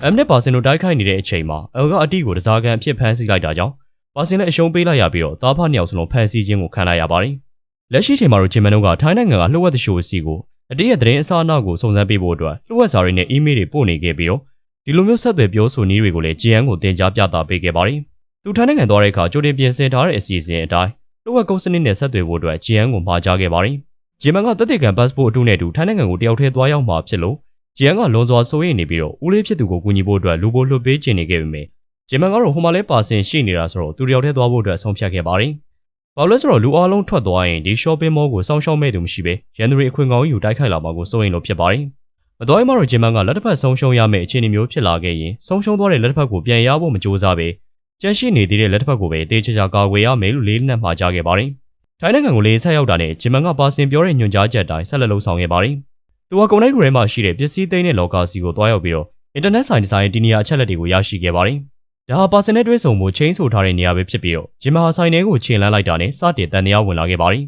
အမ်နဲ့ပါဆင်တို့တိုက်ခိုက်နေတဲ့အချိန်မှာအယ်ကအတီကိုတစားကန်အဖြစ်ဖမ်းဆီးလိုက်တာကြောင့်ပါဆင်လည်းအရှုံးပေးလိုက်ရပြီးတော့သားဖားနှစ်ယောက်စလုံးဖမ်းဆီးခြင်းကိုခံလိုက်ရပါတယ်။လက်ရှိချိန်မှာတော့ဂျင်မန်တို့ကထိုင်းနိုင်ငံကလှုပ်ဝက်သရှိုးစီကိုအတီရဲ့သတင်းအစားအနောက်ကိုစုံစမ်းပေးဖို့အတွက်လှုပ်ဝက်စာတွေနဲ့အီးမေးလ်တွေပို့နေခဲ့ပြီးတော့ဒီလိုမျိုးဆက်သွယ်ပြောဆိုနည်းတွေကိုလည်းဂျီယန်ကိုတင်ကြားပြသပေးခဲ့ပါတယ်။သူထိုင်းနိုင်ငံသွားတဲ့အခါကြိုတင်ပြင်ဆင်ထားတဲ့အစီအစဉ်အတိုင်းလှုပ်ဝက်ကုန်းစနစ်နဲ့ဆက်သွယ်ဖို့အတွက်ဂျီယန်ကိုမှာကြားခဲ့ပါတယ်။ဂျင်မန်ကသက်သေခံ passport အတုနဲ့အတူထိုင်းနိုင်ငံကိုတယောက်တည်းသွားရောက်မှာဖြစ်လို့ဂျီယန်ကလွန်စွာစိုးရိမ်နေပြီးတော့ဦးလေးဖြစ်သူကိုကူညီဖို့အတွက်လူပိုလွှတ်ပေးချင်နေခဲ့ပေမဲ့ဂျင်မန်ကတော့ဟိုမှာလဲပါဆင်ရှိနေတာဆိုတော့သူတယောက်တည်းသွားဖို့အတွက်ဆုံးဖြတ်ခဲ့ပါတယ်။ဘာလို့လဲဆိုတော့လူအားလုံးထွက်သွားရင်ဒီ shopping mall ကိုစောင့်ရှောက်မဲ့သူမရှိပဲရန်သူတွေအခွင့်ကောင်းယူတိုက်ခိုက်လာမှာကိုစိုးရိမ်လို့ဖြစ်ပါတယ်။မတော်ရင်မှတော့ဂျင်မန်ကလက်တစ်ဖက်ဆုံးရှုံးရမယ့်အခြေအနေမျိုးဖြစ်လာခဲ့ရင်ဆုံးရှုံးသွားတဲ့လက်တစ်ဖက်ကိုပြန်ရဖို့မကြိုးစားပဲကြန့်ရှိနေသေးတဲ့လက်တစ်ဖက်ကိုပဲတေးချာချာကာကွယ်ရမယ်လို့လေးနက်မှာကြားခဲ့ပါတယ်။ထိုင်းနိုင်ငံကိုလေးဆက်ရောက်တာနဲ့ဂျင်မန်ကပါဆင်ပြောတဲ့ညွှန်ကြားချက်အတိုင်းဆက်လက်လှုပ်ဆောင်ခဲ့ပါတယ်။သူကကုန်တိုက်တွေထဲမှာရှိတဲ့ပစ္စည်းသိမ်းတဲ့လော်ကာစီကိုတွားရောက်ပြီးတော့အင်တာနက်ဆိုင်ဒီဇိုင်းဒီနီယာအချက်လက်တွေကိုရရှိခဲ့ပါတယ်။ဒါဟာပါဆင်နဲ့တွဲဆုံမှုချင်းဆိုထားတဲ့နေရာပဲဖြစ်ပြီးတော့ဂျင်မန်ဟာဆိုင်ထဲကိုခြေလှမ်းလိုက်တာနဲ့စတင်တန်တရားဝင်လာခဲ့ပါတယ်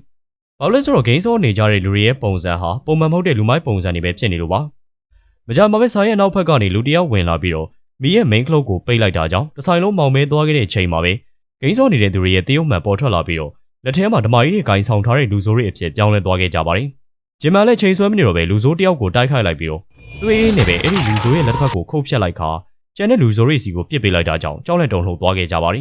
ဘာလို့လဲဆိုတော့ဂိမ်းစောနေကြတဲ့လူတွေရဲ့ပုံစံဟာပုံမှန်မဟုတ်တဲ့လူမိုက်ပုံစံတွေပဲဖြစ်နေလို့ပါမကြမှာပဲဆိုင်ရဲ့နောက်ဘက်ကနေလူတယောက်ဝင်လာပြီးတော့မီရဲ့ main club ကိုပိတ်လိုက်တာကြောင့်တစ်ဆိုင်လုံးမောင်မဲသွားခဲ့တဲ့အချိန်မှာပဲဂိမ်းစောနေတဲ့သူတွေရဲ့တရုတ်မှန်ပေါ်ထွက်လာပြီးတော့လက်ထဲမှာဓမာကြီးတွေဂိုင်းဆောင်ထားတဲ့လူဆိုးတွေအဖြစ်ပြောင်းလဲသွားခဲ့ကြပါတယ်ဂျင်မန်လည်းချိန်ဆွဲမနေတော့ပဲလူဆိုးတယောက်ကိုတိုက်ခိုက်လိုက်ပြီးတော့သူ့အေးနေပဲအဲ့ဒီလူဆိုးရဲ့လက်တစ်ဖက်ကိုခုတ်ဖြတ်လိုက်ခါကျန်တဲ့လူဆိုးတွေစီကိုပစ်ပေးလိုက်တာကြောင့်ကြောက်လန့်တုန်လှုပ်သွားခဲ့ကြပါတယ်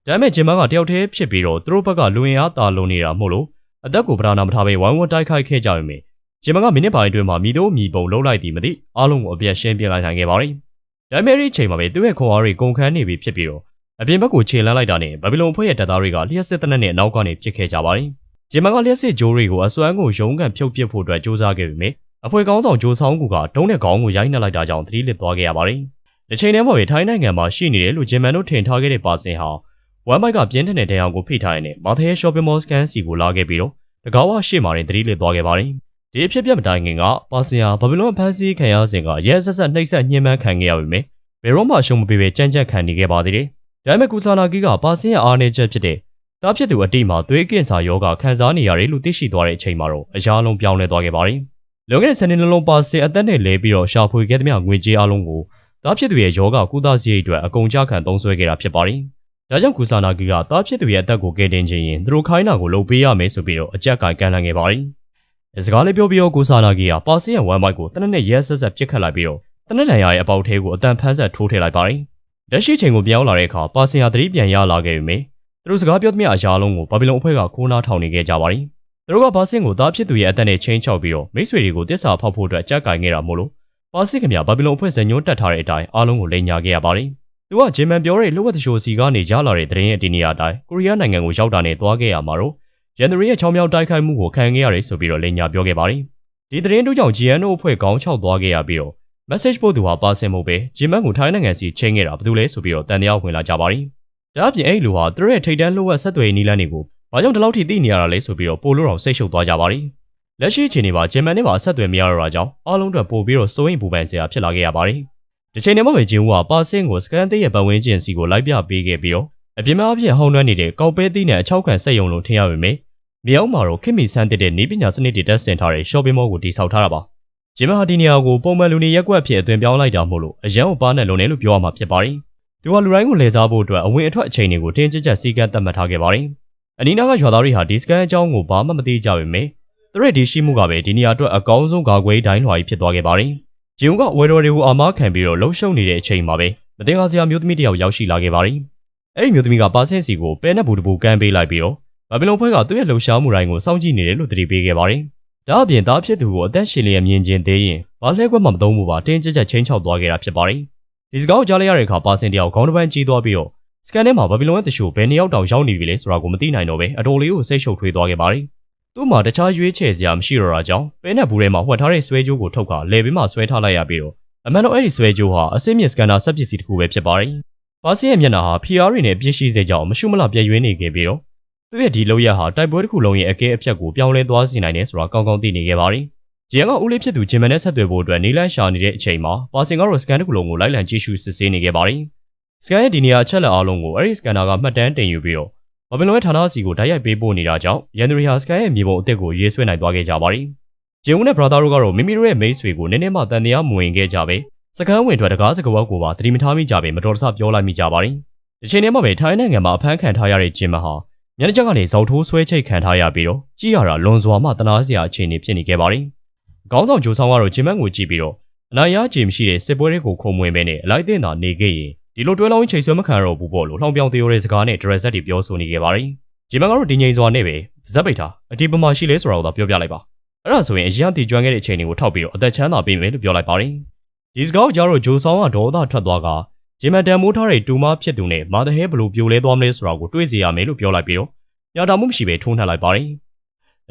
ဒါပေမဲ့ဂျင်မန်ကတယောက်တည်းဖြစ်ပြီးတော့သူတို့ဘက်ကလူဝင်အားတာလုံးနေတာမဟုတ်လို့အသက်ကိုပဓာနာမထားပဲဝိုင်းဝန်းတိုက်ခိုက်ခဲ့ကြပေမယ့်ဂျင်မန်ကမိနစ်ပိုင်းအတွင်းမှာမိတို့မိပုံလှုပ်လိုက်သည်မသိအားလုံးကိုအပြတ်ရှင်းပြလိုက်နိုင်ခဲ့ပါတယ်ဒါပေမဲ့ဒီအချိန်မှာပဲသူ့ရဲ့ခွန်အားတွေကုန်ခန်းနေပြီဖြစ်ပြီးတော့အပြင်ဘက်ကိုခြေလှမ်းလိုက်တာနဲ့ဘဘီလုံအဖွဲ့ရဲ့တပ်သားတွေကလျှက်စစ်တနက်နဲ့အနောက်ကနေပစ်ခဲ့ကြပါတယ်ဂျင်မန်ကလျှက်စစ်ဂျိုးတွေကိုအစွမ်းကိုရုံးကန်ဖြုတ်ပစ်ဖို့အတွက်စူးစမ်းခဲ့ပေမယ့်အဖွဲ့ကောင်းဆောင်ဂျိုးဆောင်ကူကဒုံးနဲ့ခေါင်းကိုရိုက်နှက်လိုက်တာကြောင့်သတိလစ်သွားခဲ့ရပါတယ်ဒီချိန်ထဲမှာပဲထိုင်းနိုင်ငံမှာရှိနေတယ်လို့ဂျင်မန်တို့ထင်ထားခဲ့တဲ့ပါစင်ဟာဝမ်ဘိုက်ကပြင်းထန်တဲ့ဒဏ်ရာကိုဖိထားရတဲ့မာသဲ shopping mall scan စီကိုလာခဲ့ပြီးတော့တကားဝရှေ့မှာတင်သတိလစ်သွားခဲ့ပါတယ်ဒီအဖြစ်ပြမတိုင်ခင်ကပါစင်ဟာဘဘီလုံဖန်စီခံရစဉ်ကရဲဆက်ဆက်နှိပ်စက်ညှဉ်းပန်းခံခဲ့ရပေမယ့်ဘယ်တော့မှရှုံးမပေးပဲကြမ်းကြမ်းခံနေခဲ့ပါသေးတယ်ဒါပေမဲ့ကူဆာနာကီကပါစင်ရဲ့အားနည်းချက်ဖြစ်တဲ့တားဖြစ်သူအတိမှာသွေးကင်ဆာရောဂါခံစားနေရတယ်လို့သိရှိသွားတဲ့အချိန်မှာတော့အရာလုံးပြောင်းလဲသွားခဲ့ပါတယ်လွန်ခဲ့တဲ့10နှစ်လုံးပါစင်အသက်နဲ့လဲပြီးတော့ရှာဖွေခဲ့သမျှငွေကြေးအလုံးကိုတားဖြစ်သူရဲ့ယောဂကုသစရိတ်အတွက်အကုန်ကြခံသုံးစွဲခဲ့တာဖြစ်ပါတယ်ဒါကြောင့်ကူဆာနာကီကတားဖြစ်သူရဲ့အသက်ကိုကယ်တင်ခြင်းရင်သူတို့ခိုင်းတာကိုလုပ်ပေးရမယ်ဆိုပြီးတော့အကြက်ကကန်လှန်ခဲ့ပါတယ်စကားလေးပြောပြီးတော့ကူဆာနာကီကပါစင်ရဲ့ဝမ်ဘိုက်ကိုတနက်နဲ့ရဲဆက်ဆက်ပစ်ခတ်လိုက်ပြီးတော့တနက်တန်ရရဲ့အပေါက်ထဲကိုအတန်ဖန်းဆက်ထိုးထည့်လိုက်ပါတယ်လက်ရှိချိန်ကိုပြောင်းလာတဲ့အခါပါစင်ဟာသတိပြန်ရလာခဲ့ပြီမေသူတို့စကားပြောသမျှအရာလုံးကိုဘာဘီလုံအဖွဲ့ကခိုးနားထောင်နေခဲ့ကြပါတယ်သူတို့ကပါစင်ကိုတားဖြစ်သူရဲ့အသက်နဲ့ချင်းချောက်ပြီးတော့မိတ်ဆွေတွေကိုတစ္ဆာဖောက်ဖို့အတွက်ကြက်ကင်ခဲ့တာမို့လို့ပါစင်ခင်ဗျာဘာဘီလုံအဖွဲ့ဇညွန်းတက်ထားတဲ့အတိုင်းအားလုံးကိုလိန်ညာခဲ့ရပါတယ်သူကဂျင်မန်ပြောတဲ့လှုပ်ဝက်တရှိုးစီကနေရလာတဲ့သတင်းရဲ့တင်နေရအတိုင်းကိုရီးယားနိုင်ငံကိုရောက်တာနဲ့သွားခဲ့ရမှာတော့ရန်သူရဲ့ချောင်းမြောင်းတိုက်ခိုက်မှုကိုခံခဲ့ရတယ်ဆိုပြီးတော့လိန်ညာပြောခဲ့ပါတယ်ဒီသတင်းတို့ကြောင့် GNO အဖွဲ့ခေါင်းချောက်သွားခဲ့ရပြီးတော့ message ပို့သူဟာပါစင်မို့ပဲဂျင်မန်ကိုထိုင်းနိုင်ငံစီချိန်ခဲ့တာဘာလို့လဲဆိုပြီးတော့တန်တရားဝင်လာကြပါတယ်ဒါအပြင်အဲ့လူဟာသူတို့ရဲ့ထိတ်တန်းလှုပ်ဝက်ဆက်သွယ်နီးလန်းတွေကိုဘာကြောင့်ဒီလောက်ထိသိနေရတာလဲဆိုပြီးတော့ပို့လို့တော့စိတ်ရှုပ်သွားကြပါတယ်လက်ရှိအချိန်မှာဂျင်မန်နဲ့ပါဆက်သွယ်မရတော့တာကြောင့်အားလုံးအတွက်ပို့ပြီးတော့စိုးရိမ်ပူပန်စရာဖြစ်လာခဲ့ရပါတယ်ဒီချိန်ထဲမှာပဲဂျင်ဦးကပါစင်ကိုစကန်တေးရဲ့ပတ်ဝန်းကျင်စီကိုလိုက်ပြပေးခဲ့ပြီးတော့အပြင်မှာအပြင်ဟောင်းနှွမ်းနေတဲ့ကောက်ပဲသီးနဲ့အချောက်ခံစက်ယုံလို့ထင်ရပေမယ့်မြေအောက်မှာတော့ခင်မီဆန်းတဲ့နေပညာစနစ်တွေတက်ဆင်ထားတဲ့ shopping mall ကိုတည်ဆောက်ထားတာပါဂျင်မန်ဟာဒီနေရာကိုပုံမှန်လူနေရက်ကွက်အဖြစ်အသွင်ပြောင်းလိုက်တာမို့လို့အရန်ကိုပါနဲ့လုံနေလို့ပြောရမှာဖြစ်ပါတယ်သူကလူတိုင်းကိုလဲစားဖို့အတွက်အဝင်အထွက်အချိန်တွေကိုတင်းကျပ်စီကံသတ်မှတ်ထားခဲ့ပါတယ်အနီးနားကရွာသားတွေဟာဒီစကန်အကြောင်းကိုဘာမှမသိကြပေမယ့်သူတို့ဒီရှိမှုကပဲဒီနေရာအတွက်အကောင်းဆုံးကာကွယ်ဒိုင်းလွှာကြီးဖြစ်သွားခဲ့ပါတယ်ဂျင်ဦးကဝယ်တော်တွေကိုအာမခံပြီးတော့လှုပ်ရှုပ်နေတဲ့အချိန်မှာပဲမတင်ကားစရာမျိုးသမီးတယောက်ရောက်ရှိလာခဲ့ပါတယ်အဲ့ဒီမျိုးသမီးကပါစင်စီကိုပဲနဲ့ဘူးတပူကန်ပေးလိုက်ပြီးတော့ဘာဘီလုံဖွဲ့ကသူ့ရဲ့လှုပ်ရှားမှုတိုင်းကိုစောင့်ကြည့်နေတယ်လို့သတိပေးခဲ့ပါတယ်ဒါအပြင်သားဖြစ်သူကိုအသက်ရှင်လျက်မြင်ကျင်သေးရင်ဘာလှဲခွက်မှမသုံးဘူးပါတင်းကျပ်ချင်းချောက်သွားခဲ့တာဖြစ်ပါတယ်ဒီစကားကိုကြားလိုက်ရတဲ့အခါပါစင်တယောက်ခေါင်းတစ်ပန်းကြီးသွားပြီးတော့စကန်ထဲမှာဘာဘီလုံရဲ့တရှို့ဘယ်နှစ်ယောက်တောင်ရောက်နေပြီလဲဆိုတာကိုမသိနိုင်တော့ပဲအတော်လေးကိုစိတ်ရှုပ်ထွေးသွားခဲ့ပါတယ်သူ့မှာတခြားရွေးချယ်စရာမရှိတော့တာကြောင့်ပဲနဲ့ဘူးထဲမှာဝှက်ထားတဲ့ဆွဲကြိုးကိုထုတ်ခါလေဘေးမှာဆွဲထားလိုက်ရပြီးတော့အမှန်တော့အဲ့ဒီဆွဲကြိုးဟာအစစ်မြစ်စကန်နာစက်ပစ္စည်းတစ်ခုပဲဖြစ်ပါတယ်ပါစင်ရဲ့မျက်နှာဟာ PR တွေနဲ့ပြည့်ရှိစေကြောင်းမရှုမလပြည့်ရွေးနေခဲ့ပြီးတော့သူ့ရဲ့ဒီလောက်ရဟာတိုက်ပွဲတစ်ခုလုံးရဲ့အကဲအဖြတ်ကိုပြောင်းလဲသွားစေနိုင်တယ်ဆိုတာကောင်းကောင်းသိနေခဲ့ပါတယ်ဂျင်ကဦးလေးဖြစ်သူဂျင်မန်နဲ့ဆက်သွယ်ဖို့အတွက်နေလန်းရှာနေတဲ့အချိန်မှာပါစင်ကတော့စကန်တစ်ခုလုံးကိုလိုက်လံကြည့်ရှုစစ်ဆေးနေခဲ့ပါတယ်စကန်ရဲ့ဒီနေရာအချက်လက်အားလုံးကိုအဲ့ဒီစကန်နာကမှတ်တမ်းတင်ယူပြီးတော့ဘာဘီလုံရဲ့ဌာနစီကိုတိုက်ရိုက်ပေးပို့နေတာကြောင့်ရန်သူတွေဟာစကန်ရဲ့မြေပုံအစ်စ်ကိုရေးဆွဲနိုင်သွားခဲ့ကြပါတယ်ဂျင်ဦးနဲ့ brother တို့ကတော့မိမိတို့ရဲ့မိတ်ဆွေကိုနည်းနည်းမှတန်တရားမဝင်ခဲ့ကြပဲစကန်ဝင်ထွက်တကားစကားဝက်ကိုပါသတိမထားမိကြပဲမတော်တဆပြောလိုက်မိကြပါတယ်ဒီချိန်ထဲမှာပဲထိုင်းနိုင်ငံမှာအဖမ်းခံထားရတဲ့ဂျင်မန်ဟာမျက်နှာချက်ကနေဇောက်ထိုးဆွဲချိတ်ခံထားရပြီးတော့ကြည့်ရတာလွန်စွာမှတနာစရာအခြေအနေဖြစ်နေခဲ့ပါတယ်ခေါင်းဆောင်ဂျိုဆောင်ကတော့ဂျင်မန်ကိုကြည့်ပြီးတော့အနိုင်ရခြေမရှိတဲ့စစ်ပွဲတွေကိုခုံမွင်ပဲနဲ့အလိုက်တင်တာနေခဲ့ရင်ဒီလိုတွဲလောင်းချိန်ဆွဲမခံရတော့ဘူးပေါ့လို့လှောင်ပြောင်သေးတဲ့စကားနဲ့ဒရက်ဆက်တွေပြောဆိုနေခဲ့ပါတယ်ဂျင်မန်ကတော့ဒီငိန်စွာနဲ့ပဲဇက်ပိတ်ထားအတီးပမာရှိလဲဆိုတာကိုသာပြောပြလိုက်ပါအဲ့ဒါဆိုရင်အရင်တီကျွမ်းခဲ့တဲ့အချိန်တွေကိုထောက်ပြီးတော့အသက်ချမ်းသာပေးမယ်လို့ပြောလိုက်ပါတယ်ဒီစကားကိုကြားတော့ဂျိုဆောင်ကဒေါသထွက်သွားကဂျင်မန်တန်မိုးထားတဲ့တူမဖြစ်သူနဲ့မာသဟဲဘလို့ပြိုလဲသွားမလဲဆိုတာကိုတွေးစီရမယ်လို့ပြောလိုက်ပြီးတော့ညတာမှုမရှိပဲထိုးနှက်လိုက်ပါတယ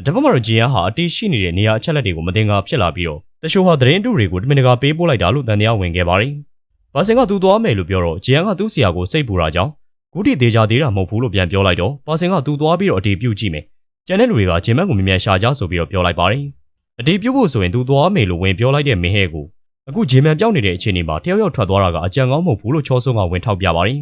်တပတ်မှာတော့ဂျီယန်ဟာအတီးရှိနေတဲ့နေရာအချက်လက်တွေကိုမတင်ကားဖြစ်လာပြီးတော့တရှိုးဟာသတင်းတူတွေကိုတမင်တကာပေးပို့လိုက်တာလို့တန်တရားဝင်ခဲ့ပါတယ်ဘာစင်ကသူသွားမယ်လို့ပြောတော့ဂျီယန်ကသူ့ဆရာကိုစိတ်ပူတာကြောင့်ဂုတိသေးကြသေးတာမဟုတ်ဘူးလို့ပြန်ပြောလိုက်တော့ဘာစင်ကသူသွားပြီးတော့အတီးပြုတ်ကြည့်မယ်ကျန်တဲ့လူတွေကဂျင်မန်ကိုမြင်မြန်ရှာကြဆိုပြီးတော့ပြောလိုက်ပါတယ်အတီးပြုတ်ဖို့ဆိုရင်သူသွားမယ်လို့ဝင်ပြောလိုက်တဲ့မင်းဟဲကိုအခုဂျင်မန်ပြောင်းနေတဲ့အခြေအနေမှာတယောက်ယောက်ထွက်သွားတာကအကြံကောင်းမဟုတ်ဘူးလို့ချောဆုံးကဝင်ထောက်ပြပါတယ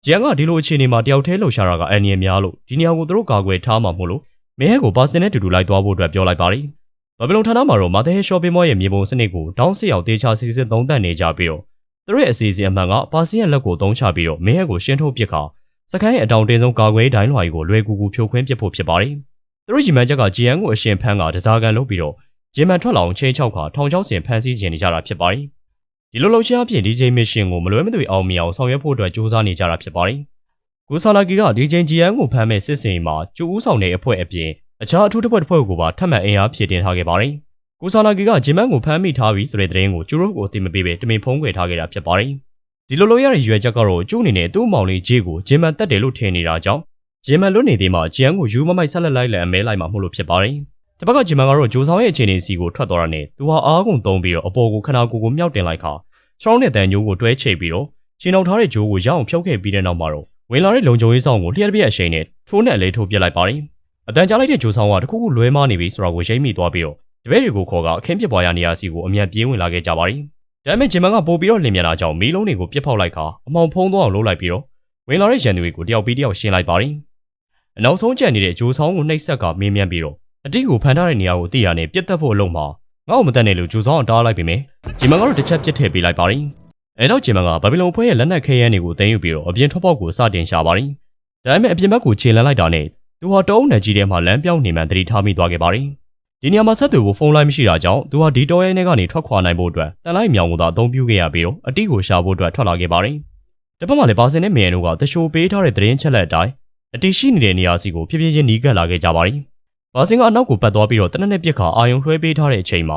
်ဂျန်ကဒီလိုအခြေအနေမှာတယောက်တည်းလှုပ်ရှားတာကအန်နီယများလို့ဒီနေရာကိုသူတို့ကာကွယ်ထားမှာမို့လို့ မင်းဟဲကိုပါစင်နဲ့တူတူလိုက်သွားဖို့အတွက်ပြောလိုက်ပါတယ်။ဘာဘီလုံဌာနမှာတော့မာသဟဲ shopping mall ရဲ့မြေပုံစနစ်ကိုတောင်းစစ်ရောက်တေချာစီစစ်သုံးသပ်နေကြပြီးတော့သူတို့ရဲ့အစီအစဉ်အမှန်ကပါစင်ရဲ့လက်ကိုသုံးချပြီးတော့မင်းဟဲကိုရှင်းထုတ်ပစ်ခါစကိုင်းရဲ့အတောင်တင်းဆုံးကာကွယ်ဒိုင်းလွှာကြီးကိုလွယ်ကူကူဖြိုခွင်းပစ်ဖို့ဖြစ်ပါတယ်။သူတို့ရီမန်ချက်က GN ကိုအရှင်ဖန်းကတစားကန်လုပ်ပြီးတော့ဂျင်မန်ထွက်လာအောင်ချိန်ချောက်ခါထောင်ချောက်စင်ဖန်ဆီးခြင်းနေကြတာဖြစ်ပါတယ်။ဒီလိုလှုပ်ရှားဖြင့် DJ mission ကိုမလွဲမသွေအောင်မြင်အောင်ဆောင်ရွက်ဖို့အတွက်စူးစမ်းနေကြတာဖြစ်ပါတယ်။ကိုဆာနာကီကဒီချိန် GN ကိုဖမ်းမဲ့စစ်စင်မှာကျူဦးဆောင်တဲ့အဖွဲ့အပြင်အခြားအထူးတစ်ဖွဲ့ကိုပါထပ်မံအင်အားဖြည့်တင်ထားခဲ့ပါတယ်။ကိုဆာနာကီကဂျင်မန်ကိုဖမ်းမိထားပြီဆိုတဲ့သတင်းကိုကျူရိုကိုအသိမပေးပဲတမင်ဖုံးကွယ်ထားခဲ့တာဖြစ်ပါတယ်။ဒီလိုလိုရတဲ့ရွယ်ချက်ကတော့ကျူအနေနဲ့သူ့မောင်လေးဂျေကိုဂျင်မန်တက်တယ်လို့ထင်နေတာကြောင့်ဂျင်မန်လွတ်နေသေးမှ GN ကိုယူမမိုက်ဆက်လက်လိုက်လံအမဲလိုက်မှာမဟုတ်လို့ဖြစ်ပါတယ်။တစ်ဖက်ကဂျင်မန်ကတော့ဂျိုဆောင်ရဲ့အခြေအနေစီကိုထွက်သွားတာနဲ့သူဟာအားကုန်သုံးပြီးတော့အပေါ်ကိုခနာကိုမြောက်တင်လိုက်ခါရှောင်းတဲ့တန်ညိုးကိုတွဲချိတ်ပြီးတော့ရှင်းအောင်ထားတဲ့ဂျိုးကိုရအောင်ဖြုတ်ခဲ့ပြီးတဲ့နောက်မှာတော့ဝင်လာတဲ့လုံခြုံရေးဆောင်ကိုလျှက်ပြက်အရှိန်နဲ့ထိုးနဲ့လေးထိုးပစ်လိုက်ပါတယ်။အတန်ကြားလိုက်တဲ့ဂျိုးဆောင်ကတခုခုလွဲမားနေပြီဆိုတာကိုရိပ်မိသွားပြီးတော့တပည့်တွေကိုခေါ်ကအခင်းပြပွားရနေရစီကိုအမြန်ပြေးဝင်လာခဲ့ကြပါတယ်။ဒါပေမဲ့ဂျင်မန်ကပို့ပြီးတော့လင်မြန်လာကြောင်းမီးလုံးတွေကိုပြစ်ဖောက်လိုက်ခါအမောင်ဖုံးသွားအောင်လုပ်လိုက်ပြီးတော့ဝင်လာတဲ့ရန်သူတွေကိုတယောက်ပြီးတယောက်ရှင်းလိုက်ပါတယ်။အနောက်ဆုံးကျန်နေတဲ့ဂျိုးဆောင်ကိုနှိပ်ဆက်ကမင်းမြန်းပြီးတော့အတိကိုဖန်ထားတဲ့နေရာကိုသိရနဲ့ပြစ်တက်ဖို့အလုံးမှာငါ့ကိုမတက်နဲ့လို့ဂျိုးဆောင်တားလိုက်ပြီမယ်။ဂျင်မန်ကတော့တစ်ချက်ပြစ်ထည့်ပေးလိုက်ပါတယ်။အဲတော့ဂျင်မန်ကဘာဘီလုံဖွဲ့ရဲ့လက်နက်ခဲယမ်းတွေကိုသိမ်းယူပြီးတော့အပြင်ထွက်ပေါက်ကိုစတင်ရှာပါတယ်။ဒါပေမဲ့အပြင်ဘက်ကိုခြေလန်းလိုက်တာနဲ့သူဟာတောအုပ်နယ်ကြီးထဲမှာလမ်းပြောင်းနေမှန်သတိထားမိသွားခဲ့ပါတယ်။ဒီနေရာမှာဆက်သွယ်ဖို့ဖုန်းလိုင်းမရှိတာကြောင့်သူဟာဒီတောရဲထဲကနေထွက်ခွာနိုင်ဖို့အတွက်တန်လိုက်မြောင်ကိုသာအသုံးပြုခဲ့ရပြီးတော့အတိကိုရှာဖို့အတွက်ထွက်လာခဲ့ပါတယ်။တစ်ဖက်မှာလည်းပါစင်နဲ့မြန်တို့ကတရှိုးပေးထားတဲ့သတင်းချက်လက်အတိုင်းအတိရှိနေတဲ့နေရာစီကိုဖြည်းဖြည်းချင်းနီးကပ်လာခဲ့ကြပါတယ်။ပါစင်ကအနောက်ကိုပတ်သွားပြီးတော့တနက်နဲ့ပြစ်ခါအာယုံလွှဲပေးထားတဲ့အချိန်မှ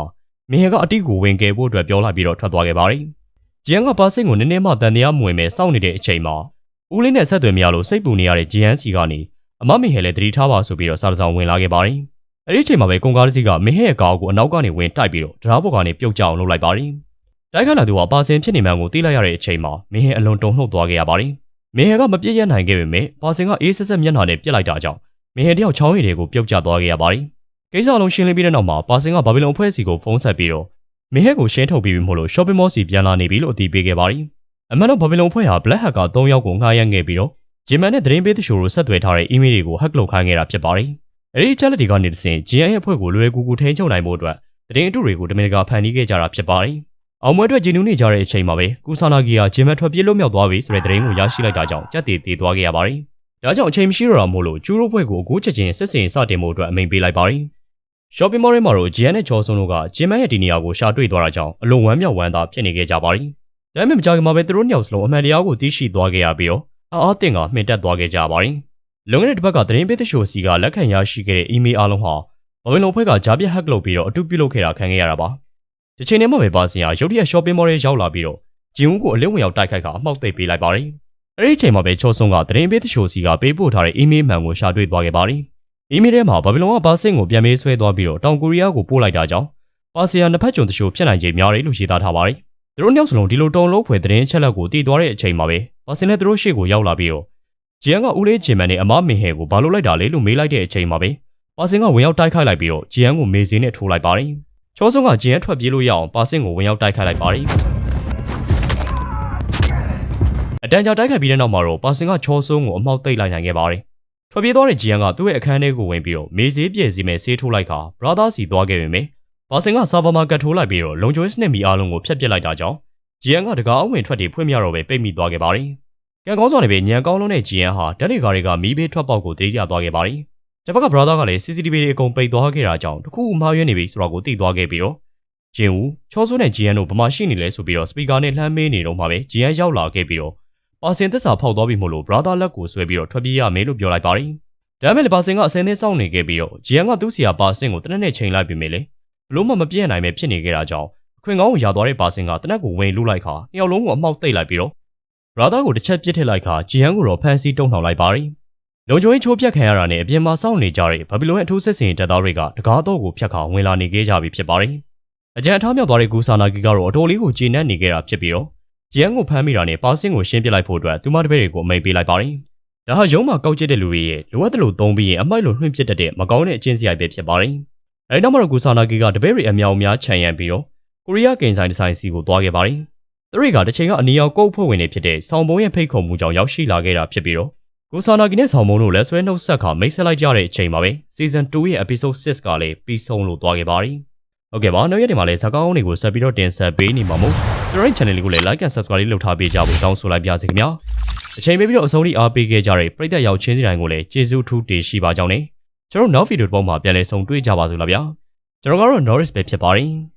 ာမင်းဟဲကအတိကိုဝင်ကယ်ဖို့အတွက်ပြောလိုက်ပြီးတော့ထွက်သွားခဲ့ပါတယ်။ဂျီယန်ကပါစင်ကိုနည်းနည်းမှတန်တရားမဝင်ပဲစောင့်နေတဲ့အချိန်မှာဦးလေးနဲ့ဆက်သွယ်မရလို့စိတ်ပူနေရတဲ့ဂျီယန်စီကနေအမမင်းဟဲလည်းသတိထားပါဆိုပြီးတော့စာတစောင်ဝင်လာခဲ့ပါတယ်။အဲဒီအချိန်မှာပဲကွန်ကားတစ်စီးကမင်းဟဲရဲ့ကားကိုအနောက်ကနေဝင်တိုက်ပြီးတော့ဒရားဘော်ကနေပြုတ်ကျအောင်လုပ်လိုက်ပါတယ်။တိုက်ခတ်လာသူကပါစင်ဖြစ်နေမှန်းကိုသိလိုက်ရတဲ့အချိန်မှာမင်းဟဲအလွန်တုန်လှုပ်သွားခဲ့ရပါတယ်။မင်းဟဲကမပြည့်ရနိုင်ခဲ့ပေမဲ့ပါစင်ကအေးဆက်ဆက်မျက်နှာနဲ့ပြစ်လိုက်တာကြောင့်မင်းဟဲတယောက်ချောင်းရည်တွေကိုပြုတ်ကျသွားခဲ့ရပါတယ်။ကိစ္စအလုံးရှင်းလင်းပြီးတဲ့နောက်မှာပါစင်ကဘာဘီလုံအဖွဲ့စီကိုဖုန်းဆက်ပြီးတော့မင်းဟဲကိုရှင်းထုတ်ပြီးပြီမို့လို့ shopping mall စီပြန်လာနေပြီလို့အသိပေးခဲ့ပါတယ်။အမှန်တော့ဘာဘီလုံအဖွဲ့ဟာ black hacker 3ယောက်ကိုငှားရမ်းခဲ့ပြီးတော့ဂျင်မန်နဲ့သတင်းပေးသူတို့ဆက်သွယ်ထားတဲ့ email တွေကို hack လုပ်ခိုင်းခဲ့တာဖြစ်ပါတယ်။အဲဒီအချက်လက်တွေကနေတဆင့် GN ရဲ့အဖွဲ့ကိုလွယ်ကူကူထိန်းချုပ်နိုင်ဖို့အတွက်သတင်းအတုတွေကိုတမင်တကာဖန်တီးခဲ့ကြတာဖြစ်ပါတယ်။အောင်မွဲအတွက်ဂျင်းနူးနေကြတဲ့အချိန်မှာပဲကူဆာနာဂီယာဂျင်မန်ထွက်ပြေးလို့မြောက်သွားပြီဆိုတဲ့သတင်းကိုရရှိလိုက်တာကြောင့်ကြက်တည်တည်သွားခဲ့ရပါတယ်။ဒါကြောင့်အချိန်မရှိတော့တာမို့လို့ကျူးရိုးဖွဲ့ကိုအခုချက်ချင်းစစ်စင်စတင်ဖို့အတွက်အမိန့်ပေးလိုက်ပါတယ်။ shopping mall မှာတော့ GN နဲ့ချော်ဆွန်တို့ကဂျင်မန်ရဲ့ဒီနေရာကိုရှာတွေ့သွားတာကြောင့်အလွန်ဝမ်းမြောက်ဝမ်းသာဖြစ်နေခဲ့ကြပါတယ်။ဒါပေမဲ့မကြာခင်မှာပဲသူတို့နှစ်ယောက်စလုံးအမှန်တရားကိုသိရှိသွားခဲ့ရပြီးတော့အားတင်ကမှင်တက်သွားခဲ့ကြပါတယ်။လွန်ခဲ့တဲ့တစ်ပတ်ကသတင်းပေးသရှိုစီကလက်ခံရရှိခဲ့တဲ့ email အားလုံးဟာဘာဝင်လုံဖွဲ့ကဂျာပြက် hack လုပ်ပြီးတော့အတူပြုလုပ်ခဲ့တာခံခဲ့ရတာပါ။ဒီချိန်ထဲမှာပဲပါစင်ဟာရုတ်တရက် shopping mall ရဲ့ရောက်လာပြီးတော့ဂျင်ဦးကိုအလင်းဝင်ရောက်တိုက်ခိုက်ကအမှောက်သိပ်ပေးလိုက်ပါတယ်။အဲဒီအချိန်မှာပဲချော်ဆွန်ကသတင်းပေးသရှိုစီကပေးပို့ထားတဲ့ email မှန်ကိုရှာတွေ့သွားခဲ့ပါတယ်။ email ထဲမှာဘာဘီလုံကပါစင်ကိုပြန်မေးဆွဲသွားပြီးတော့တောင်ကိုရီးယားကိုပို့လိုက်တာကြောင့်ပါစင်ဟာနှစ်ဖက်ကြုံသရှိုဖြစ်နိုင်ခြေများတယ်လို့ရေးသားထားပါတယ်။သူတို့နှစ်ယောက်စလုံးဒီလိုတုံလုံးဖွယ်သတင်းချက်လက်ကိုတည်သွားတဲ့အချိန်မှာပဲပါစင်နဲ့သူတို့ရှေ့ကိုရောက်လာပြီးတော့ဂျီယန်ကဦးလေးဂျင်မန်နဲ့အမမင်ဟဲကိုဘာလို့လိုက်တာလဲလို့မေးလိုက်တဲ့အချိန်မှာပဲပါစင်ကဝင်ရောက်တိုက်ခိုက်လိုက်ပြီးတော့ဂျီယန်ကိုမေးစင်းနဲ့ထိုးလိုက်ပါတယ်။ချောဆွန်ကဂျီယန်ထွက်ပြေးလို့ရအောင်ပါစင်ကိုဝင်ရောက်တိုက်ခိုက်လိုက်ပါတယ်။အတန်ကြာတိုက်ခိုက်ပြီးတဲ့နောက်မှာတော့ပါစင်ကချောဆွန်ကိုအမှောက်သိပ်လိုက်နိုင်ခဲ့ပါတယ်။ထွက်ပြေးသွားတဲ့ဂျီယန်ကသူ့ရဲ့အခန်းထဲကိုဝင်ပြီးတော့မေးစေးပြည့်စီမဲ့ဆေးထိုးလိုက်ခါဘရာသာစီသွားခဲ့ပေမယ့်ပါစင်ကဆာဗာမာကတ်ထိုးလိုက်ပြီးတော့လုံခြုံရေးစနစ်မီအားလုံးကိုဖျက်ပစ်လိုက်တာကြောင့်ဂျီယန်ကတကားအဝင်ထွက်တွေဖွင့်မရတော့ပဲပိတ်မိသွားခဲ့ပါတယ်။ကံကောင်းစွာနဲ့ပဲညံကောင်းလုံးတဲ့ဂျီယန်ဟာဓာတ်တွေကားတွေကမီးဘေးထွက်ပေါက်ကိုတည်ရသွားခဲ့ပါတယ်။တစ်ဖက်ကဘရာသာကလည်း CCTV တွေအကုန်ပိတ်သွားခဲ့တာကြောင့်တခုမှားယွင်းနေပြီဆိုတာကိုသိသွားခဲ့ပြီးတော့ဂျင်ဦးချောဆွနဲ့ဂျီယန်တို့ဗမာရှိနေလဲဆိုပြီးတော့စပီကာနဲ့လှမ်းမေးနေတော့မှပဲဂျီယန်ရောက်လာခဲ့ပြီးတော့ပါစင်သစ္စာဖောက်သွားပြီမို့လို့ဘရာသာလက်ကိုဆွဲပြီးတော့ထွက်ပြေးရမယ်လို့ပြောလိုက်ပါတယ်။ဒါပေမဲ့ပါစင်ကအစင်းနဲ့စောင့်နေခဲ့ပြီးတော့ဂျီယန်ကသူ့စီယာပါစင်ကိုတနက်နဲ့ချိန်လိုက်ပြီးမယ်လေဘလို့မှမပြည့်နိုင်ပဲဖြစ်နေခဲ့တာကြောင့်အခွင့်ကောင်းကိုရသွားတဲ့ပါစင်ကတနက်ကိုဝင်လူလိုက်ခါနှစ်ယောက်လုံးကိုအမှောက်သိပ်လိုက်ပြီးတော့ဘရာသာကိုတစ်ချက်ပြစ်ထည့်လိုက်ခါဂျီယန်ကိုတော့ဖန်စီတုံ့နှောင်လိုက်ပါတယ်။လုံခြုံရေးချိုးပြတ်ခံရတာနဲ့အပြင်မှာစောင့်နေကြတဲ့ဘာဘီလုံရဲ့အထူးစစ်စင်တပ်သားတွေကတကားတော့ကိုဖျက်ခါဝင်လာနေခဲ့ကြပြီဖြစ်ပါတယ်။အကြံအထားမြောက်သွားတဲ့ဂူဆာနာဂီကတော့အတော်လေးကိုကျေနပ်နေခဲ့တာဖြစ်ပြီးတော့ဂျီယန်ကိုဖမ်းမိတာနဲ့ပါစင်ကိုရှင်းပြလိုက်ဖို့အတွက်သူမတပည့်တွေကိုအမိန့်ပေးလိုက်ပါတယ်။ဒါဟာရုံးမှာကောက်ကျစ်တဲ့လူတွေရဲ့လိုအပ်တယ်လို့သုံးပြီးရင်အမိုက်လိုလွှင့်ပစ်တတ်တဲ့မကောင်းတဲ့အကျင့်စရိုက်ပဲဖြစ်ပါတယ်။အဲဒီနောက်မှာတော့ဂူဆာနာဂီကတပည့်တွေအမြောက်အများခြံရံပြီးတော့ကိုရီးယားဂိမ်းဆိုင်ဒီဇိုင်းစီကိုသွားခဲ့ပါတယ်။သူတွေကတစ်ချိန်ကအနီရောင်ကုတ်ဖွဲ့ဝင်တွေဖြစ်တဲ့ဆောင်းပုံးရဲ့ဖိတ်ခေါ်မှုကြောင့်ရောက်ရှိလာခဲ့တာဖြစ်ပြီးတော့ဂူ ကိုဆာနာဂီနဲ့ဆောင်မုံတို့လက်ဆွဲနှုတ်ဆက်ခါမိတ်ဆက်လိုက်ကြတဲ့အချိန်မှာပဲ Season 2ရဲ့ Episode 6ကလည်းပြီးဆုံးလို့သွားခဲ့ပါတယ်။ဟုတ်ကဲ့ပါနောက်ရက်တွေမှာလည်းဇာတ်ကားတွေကိုဆက်ပြီးတော့တင်ဆက်ပေးနေမှာမို့ကျွန်တော်ရဲ့ channel လေးကိုလည်း like and subscribe လုပ်ထားပေးကြဖို့တောင်းဆိုလိုက်ပါရစေခင်ဗျာ။အချိန်ပေးပြီးတော့အဆုံးထိအားပေးခဲ့ကြတဲ့ပရိသတ်ရောက်ချင်းစီတိုင်းကိုလည်းကျေးဇူးထူးတင်ရှိပါကြောင်းနဲ့ကျွန်တော်နောက်ဗီဒီယိုတစ်ပုဒ်မှာပြန်လည်ဆုံတွေ့ကြပါစို့လားဗျာ။ကျွန်တော်ကတော့ Norris ပဲဖြစ်ပါတယ်။